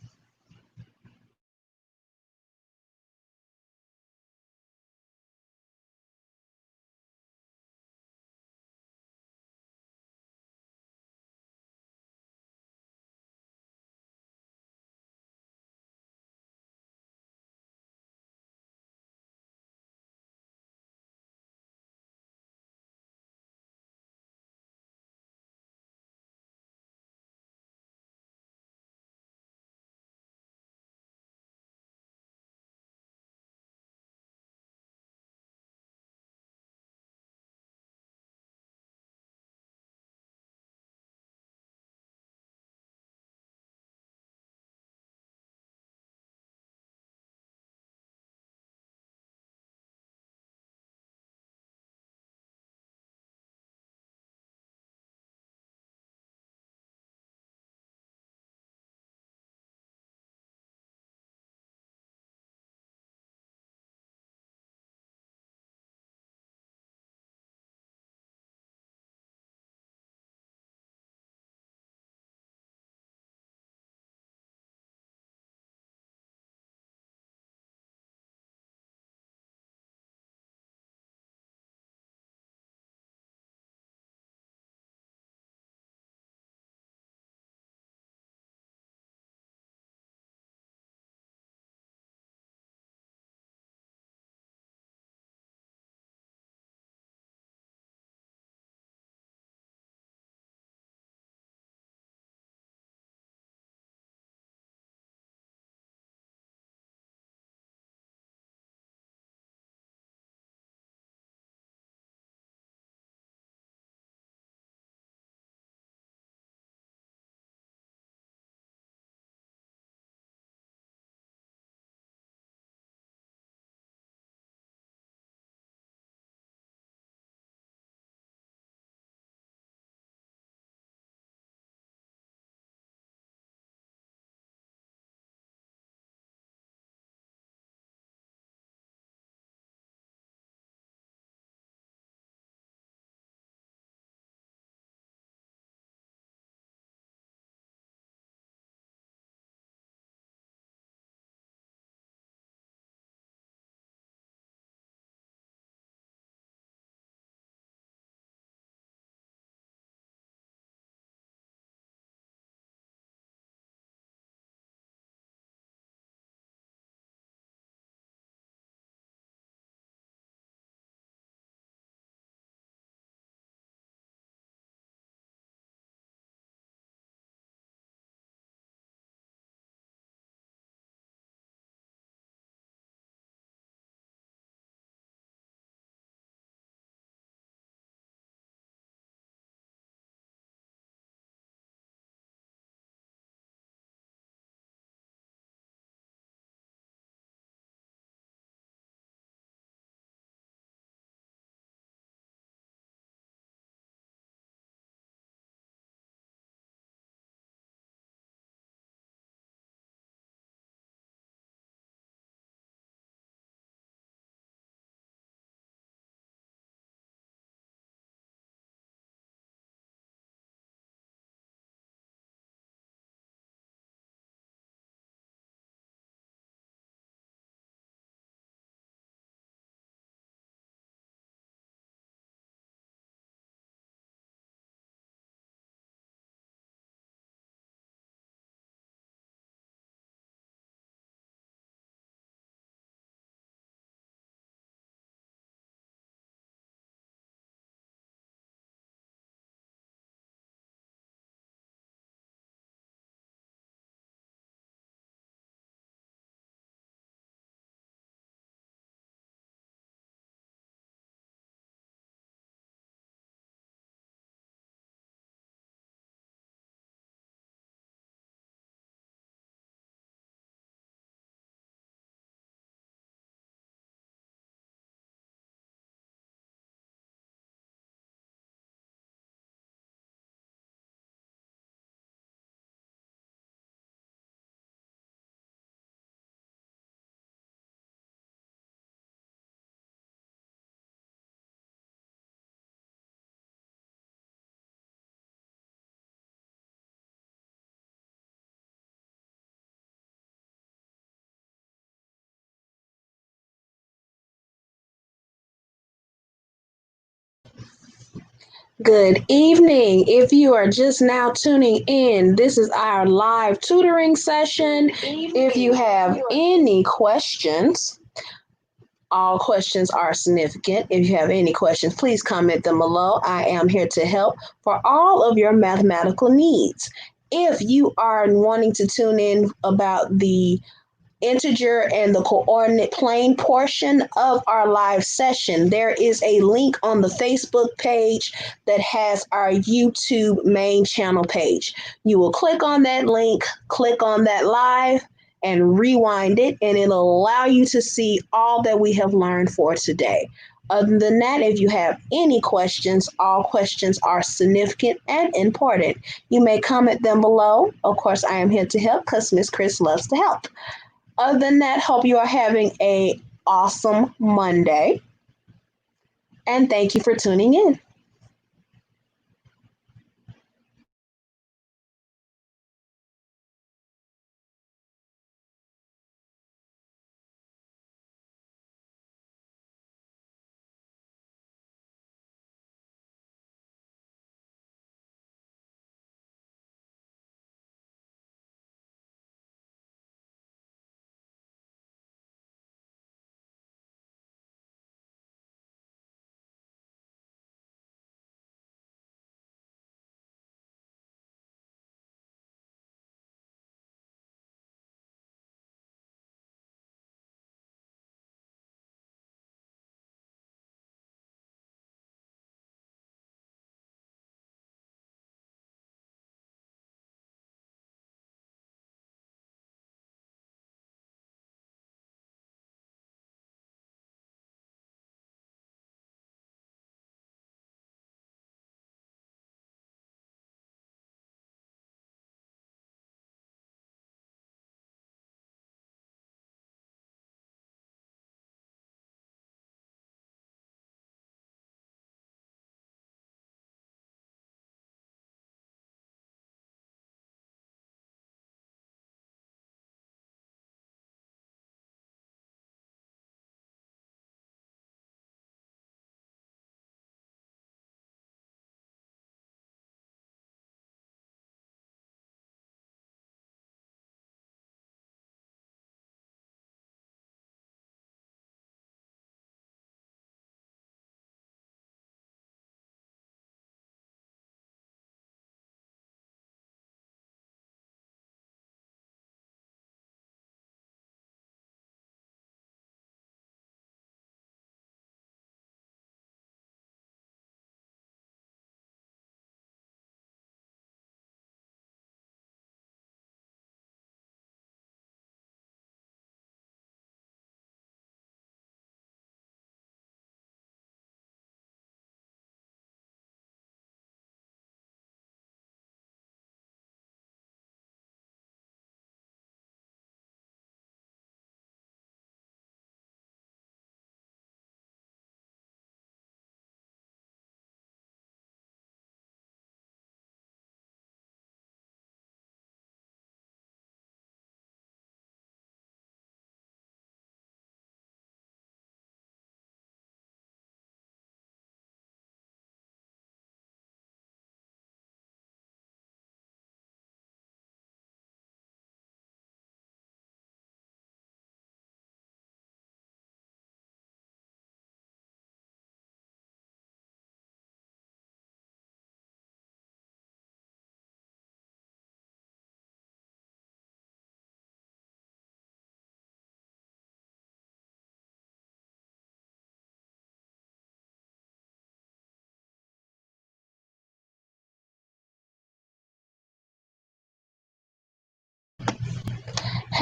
[SPEAKER 1] Good evening. If you are just now tuning in, this is our live tutoring session. If you have any questions, all questions are significant. If you have any questions, please comment them below. I am here to help for all of your mathematical needs. If you are wanting to tune in about the integer and the coordinate plane portion of our live session, there is a link on the Facebook page that has our YouTube main channel page. You will click on that link, click on that live, and rewind it, and it'll allow you to see all that we have learned for today. Other than that, if you have any questions, all questions are significant and important. You may comment them below. Of course, I am here to help because Miss Chris loves to help. Other than that, hope you are having a awesome Monday. And thank you for tuning in.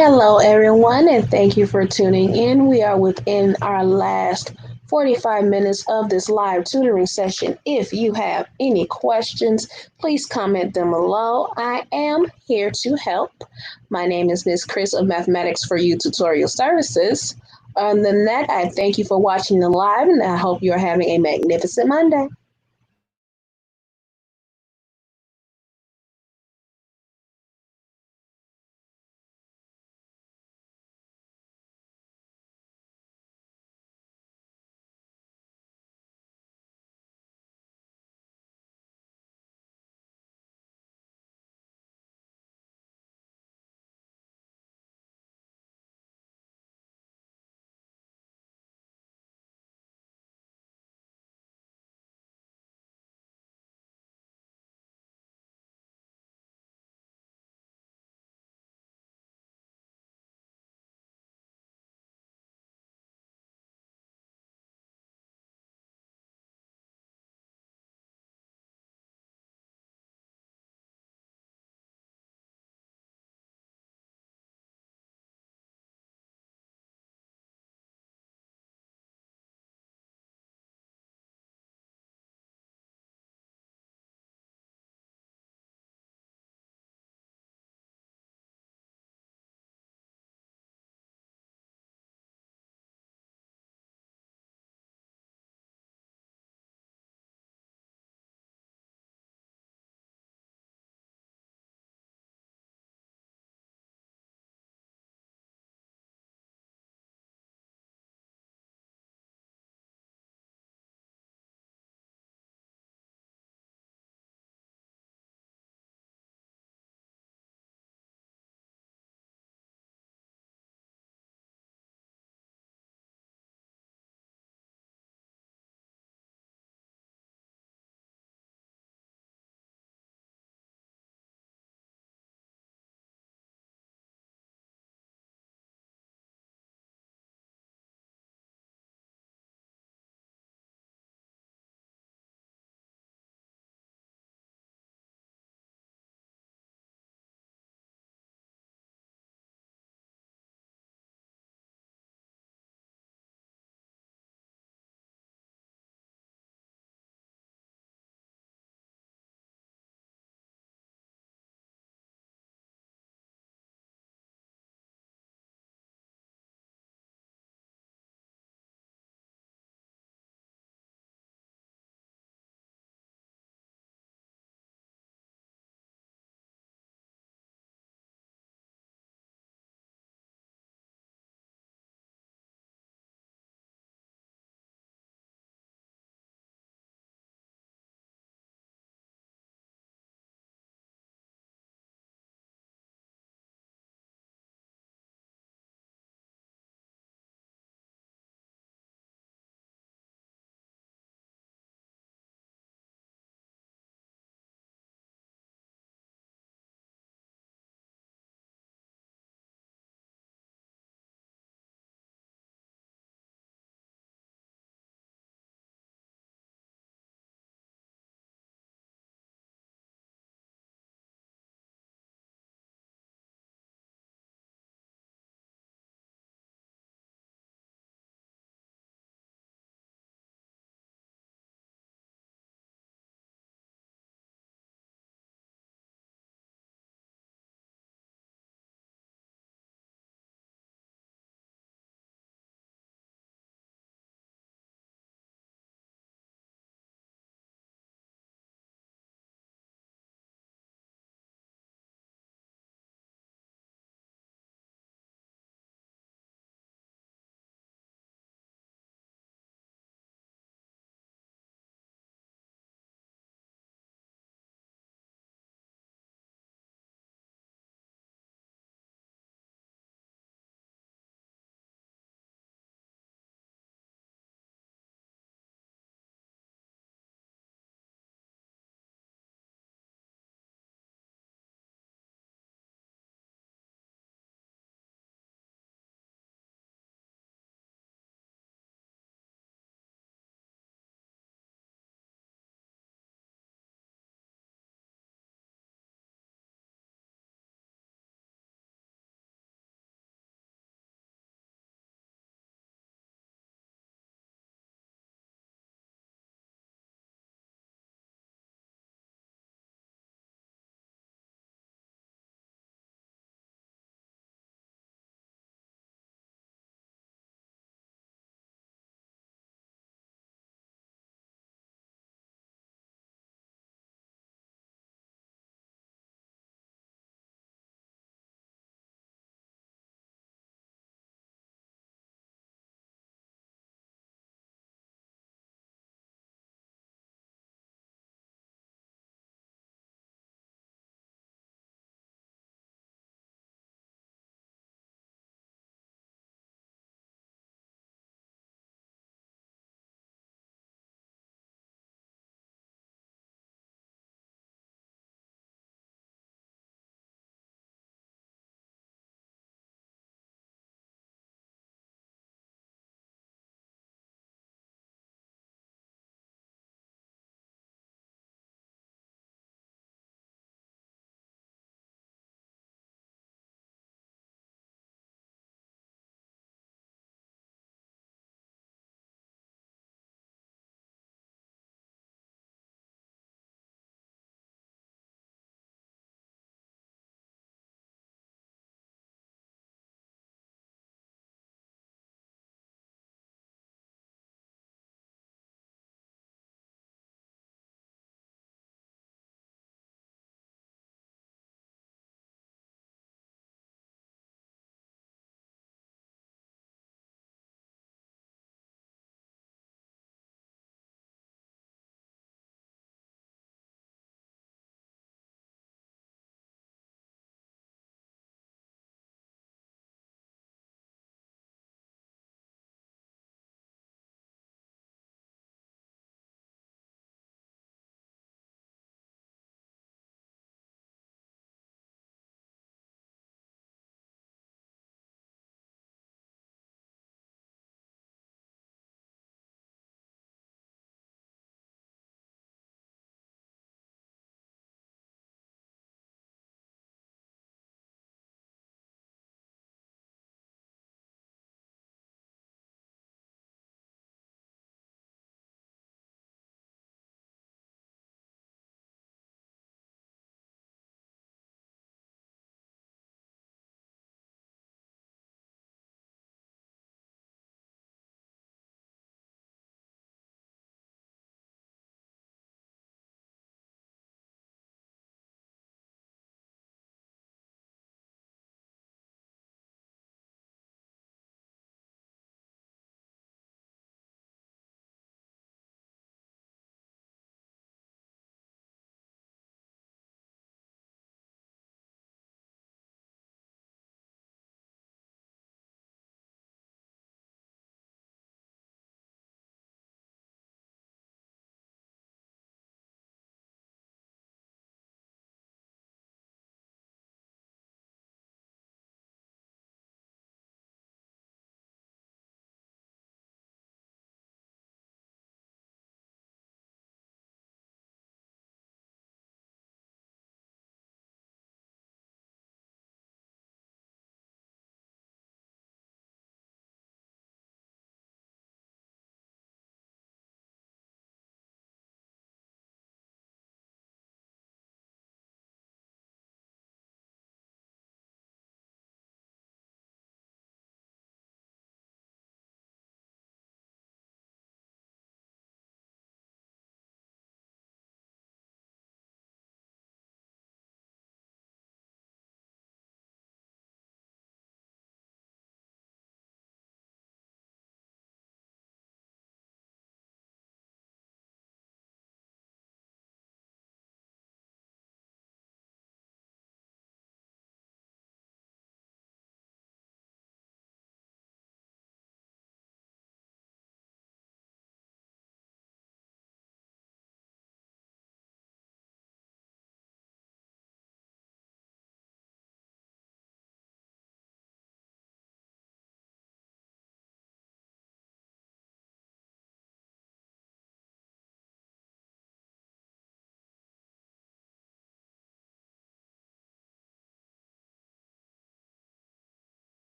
[SPEAKER 1] Hello, everyone, and thank you for tuning in. We are within our last 45 minutes of this live tutoring session. If you have any questions, please comment them below. I am here to help. My name is Miss Chris of Mathematics for You Tutorial Services. Other than that, I thank you for watching the live, and I hope you are having a magnificent Monday.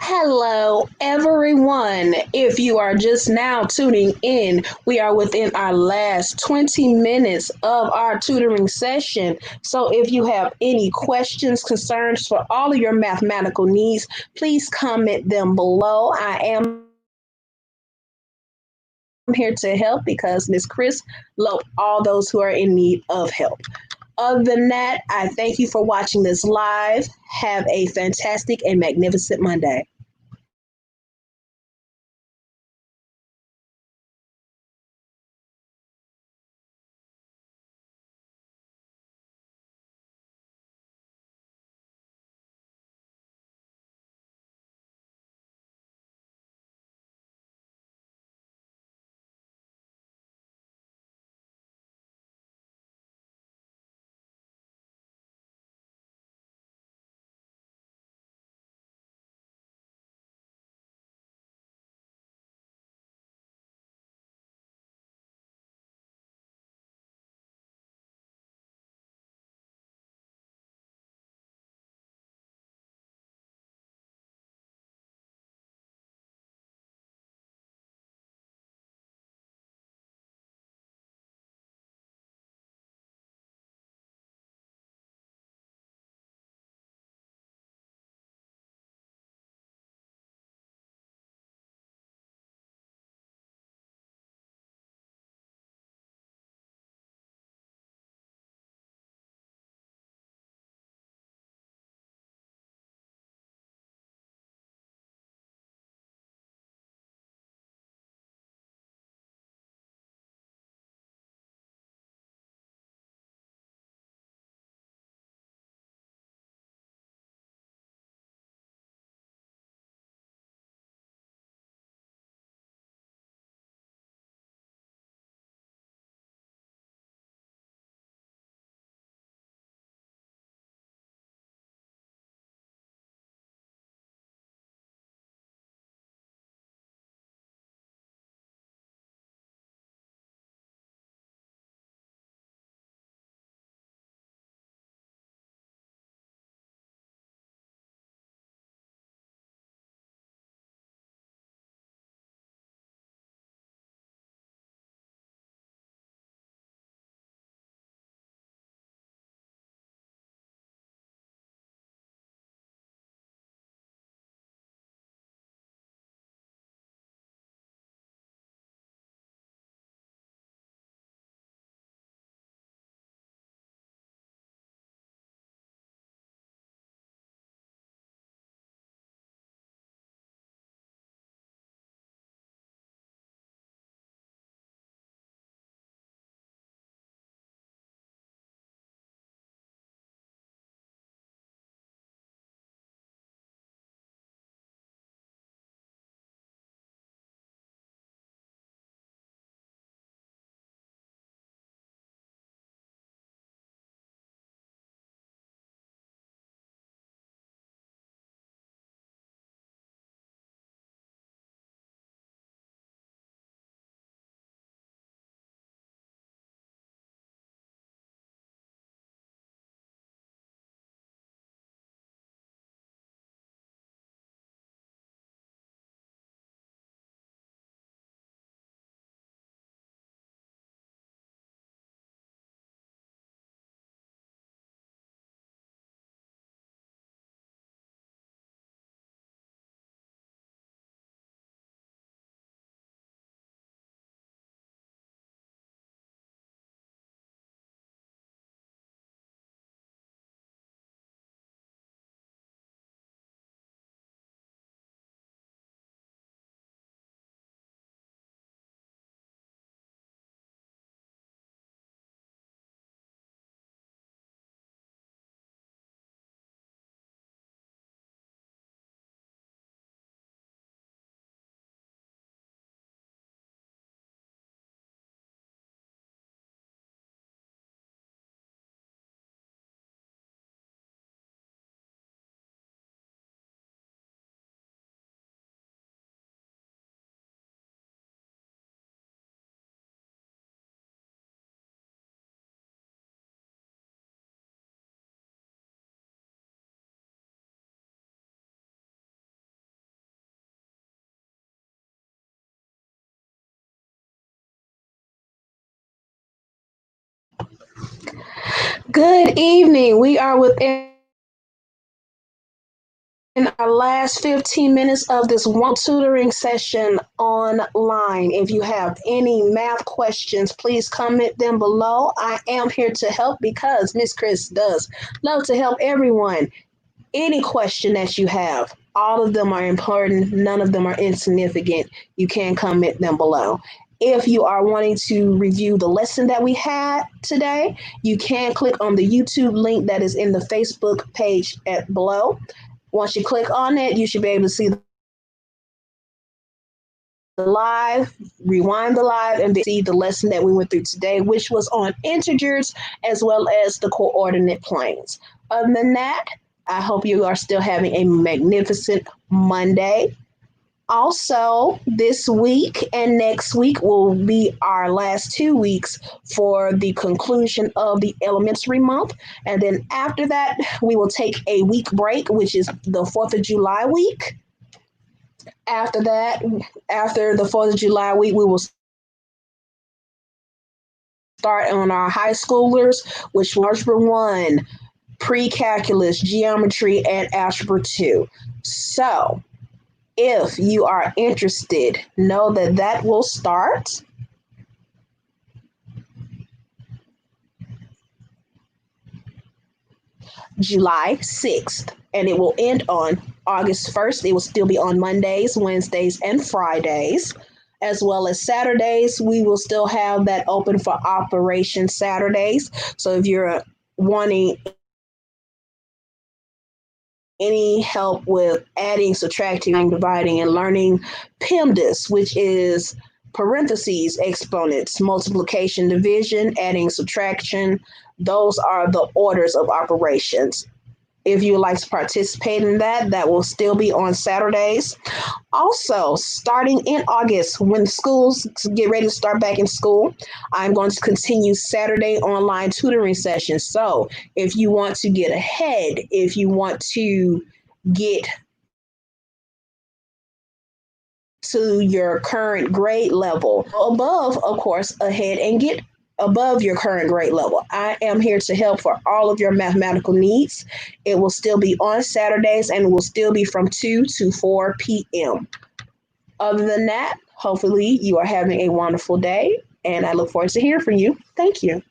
[SPEAKER 1] Hello, everyone. If you are just now tuning in, we are within our last 20 minutes of our tutoring session. So, if you have any questions, concerns for all of your mathematical needs, please comment them below. I am here to help because Miss Chris loved all those who are in need of help. Other than that, I thank you for watching this live. Have a fantastic and magnificent Monday. Good evening. We are within our last 15 minutes of this one tutoring session online. If you have any math questions, please comment them below. I am here to help because Miss Chris does love to help everyone. Any question that you have, all of them are important, none of them are insignificant. You can comment them below. If you are wanting to review the lesson that we had today, you can click on the YouTube link that is in the Facebook page at below. Once you click on it, you should be able to see the live, rewind the live, and see the lesson that we went through today, which was on integers as well as the coordinate planes. Other than that, I hope you are still having a magnificent Monday. Also, this week and next week will be our last 2 weeks for the conclusion of the elementary month. And then after that, we will take a week break, which is the 4th of July week. After that, after the 4th of July week, we will start on our high schoolers, which was Algebra 1, pre-calculus, geometry, and Algebra 2. So, if you are interested, know that that will start July 6th and it will end on August 1st. It will still be on Mondays, Wednesdays, and Fridays, as well as Saturdays. We will still have that open for Operation Saturdays. So if you're wanting any help with adding, subtracting, dividing, and learning PEMDAS, which is parentheses, exponents, multiplication, division, adding, subtraction, those are the orders of operations. If you would like to participate in that, that will still be on Saturdays. Also, starting in August, when schools get ready to start back in school, I'm going to continue Saturday online tutoring sessions. So, if you want to get ahead, if you want to get to your current grade level, above, of course, ahead and get above your current grade level. I am here to help for all of your mathematical needs. It will still be on Saturdays and will still be from 2 to 4 p.m. Other than that, hopefully you are having a wonderful day and I look forward to hearing from you. Thank you.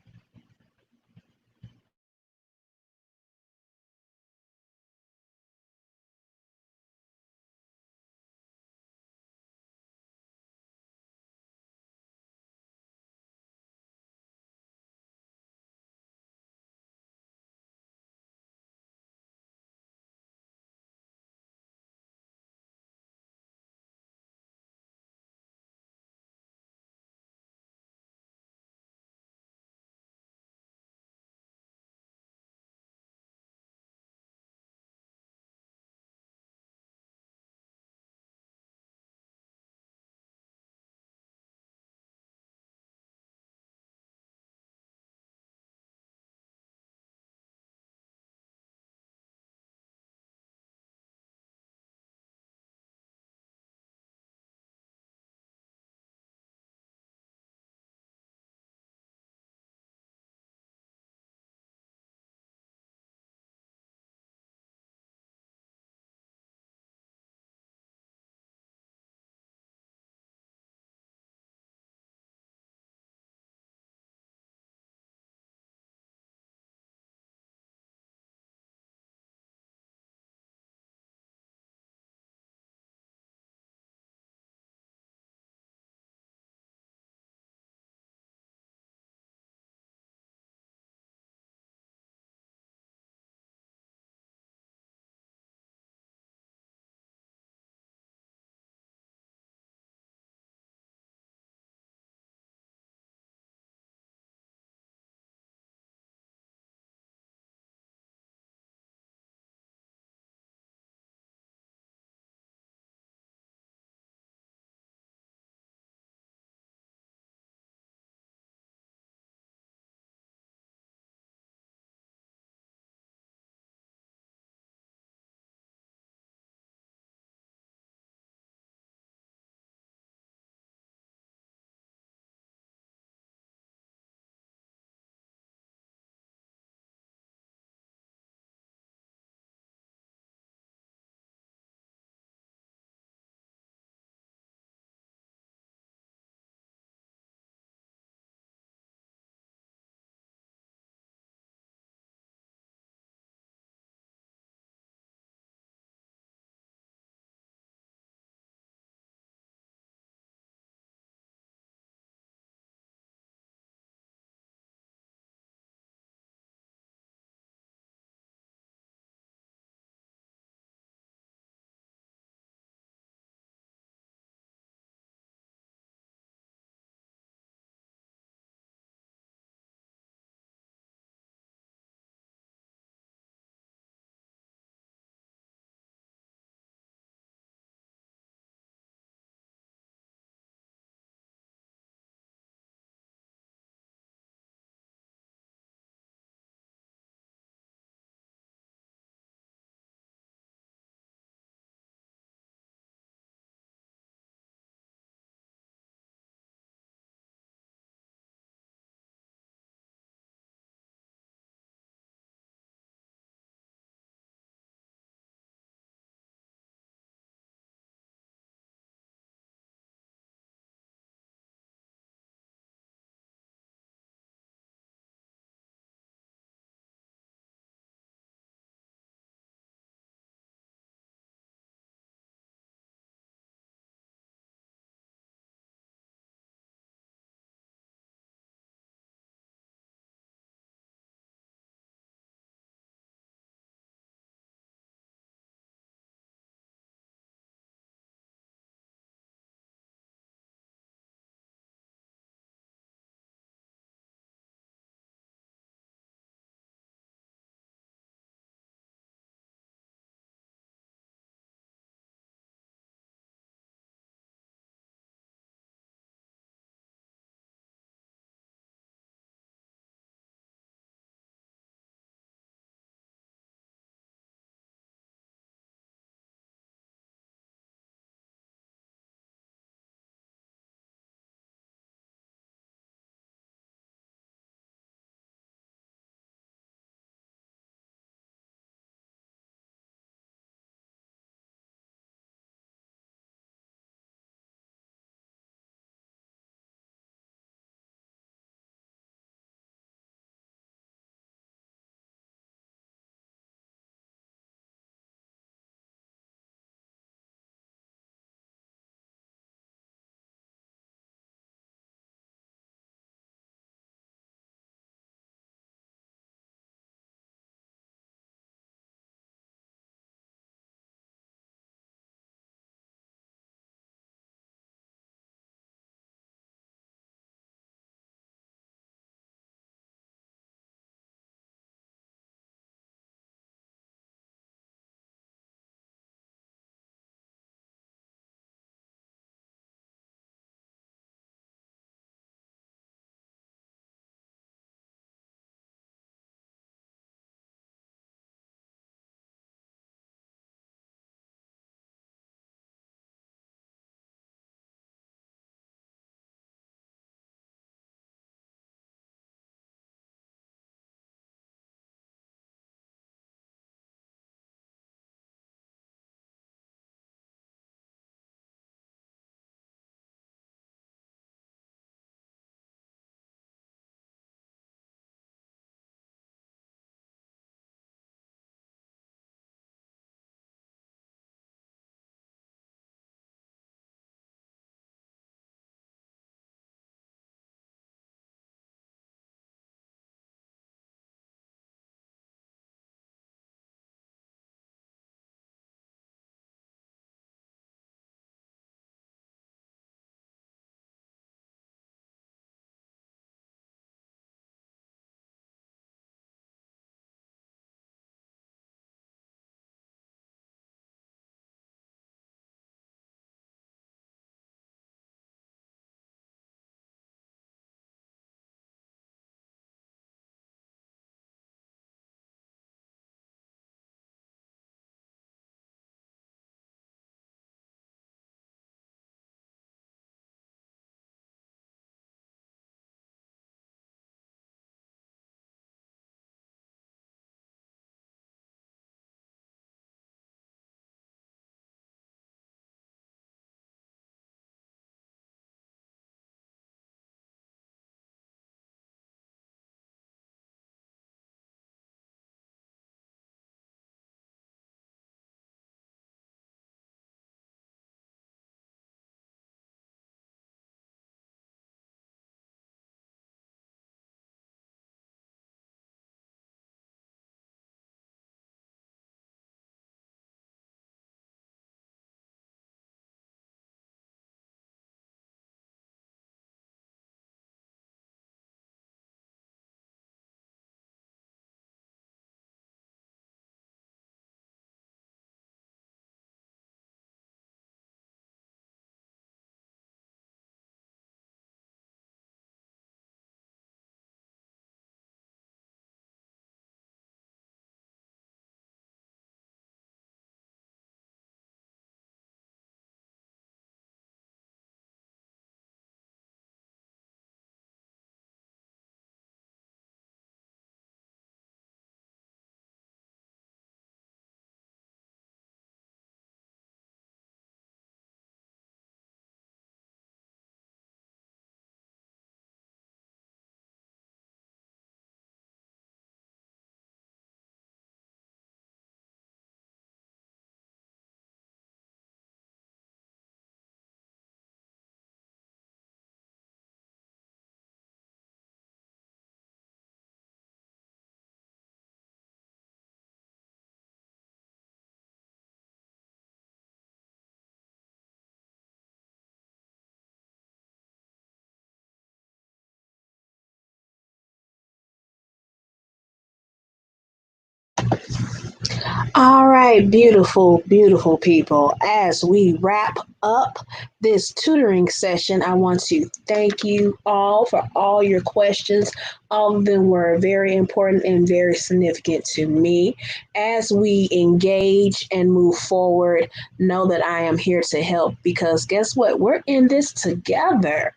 [SPEAKER 1] All right, beautiful, beautiful people. As we wrap up this tutoring session, I want to thank you all for all your questions. All of them were very important and very significant to me. As we engage and move forward, know that I am here to help because guess what? We're in this together.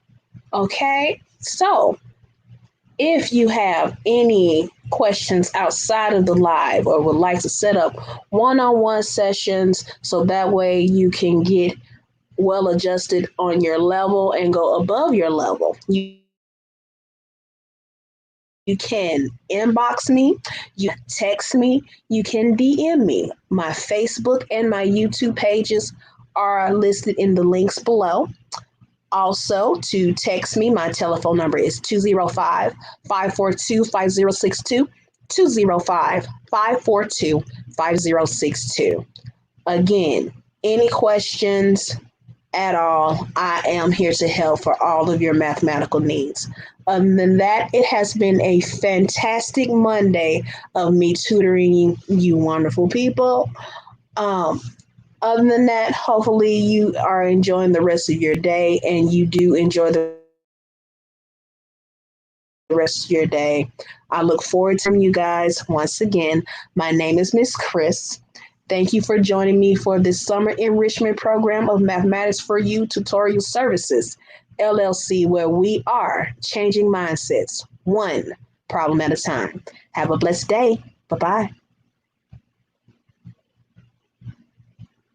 [SPEAKER 1] Okay? So, if you have any questions outside of the live or would like to set up one-on-one sessions so that way you can get well adjusted on your level and go above your level, you can inbox me, you can text me, you can DM me. My Facebook and my YouTube pages are listed in the links below. Also, to text me, my telephone number is 205-542-5062, 205-542-5062. Again, any questions at all, I am here to help for all of your mathematical needs. Other than that, it has been a fantastic Monday of me tutoring you wonderful people. Um, Other than that, hopefully you are enjoying the rest of your day and you do enjoy the rest of your day. I look forward to you guys once again. My name is Miss Chris. Thank you for joining me for this summer enrichment program of Mathematics for You Tutorial Services, LLC, where we are changing mindsets one problem at a time. Have a blessed day. Bye bye.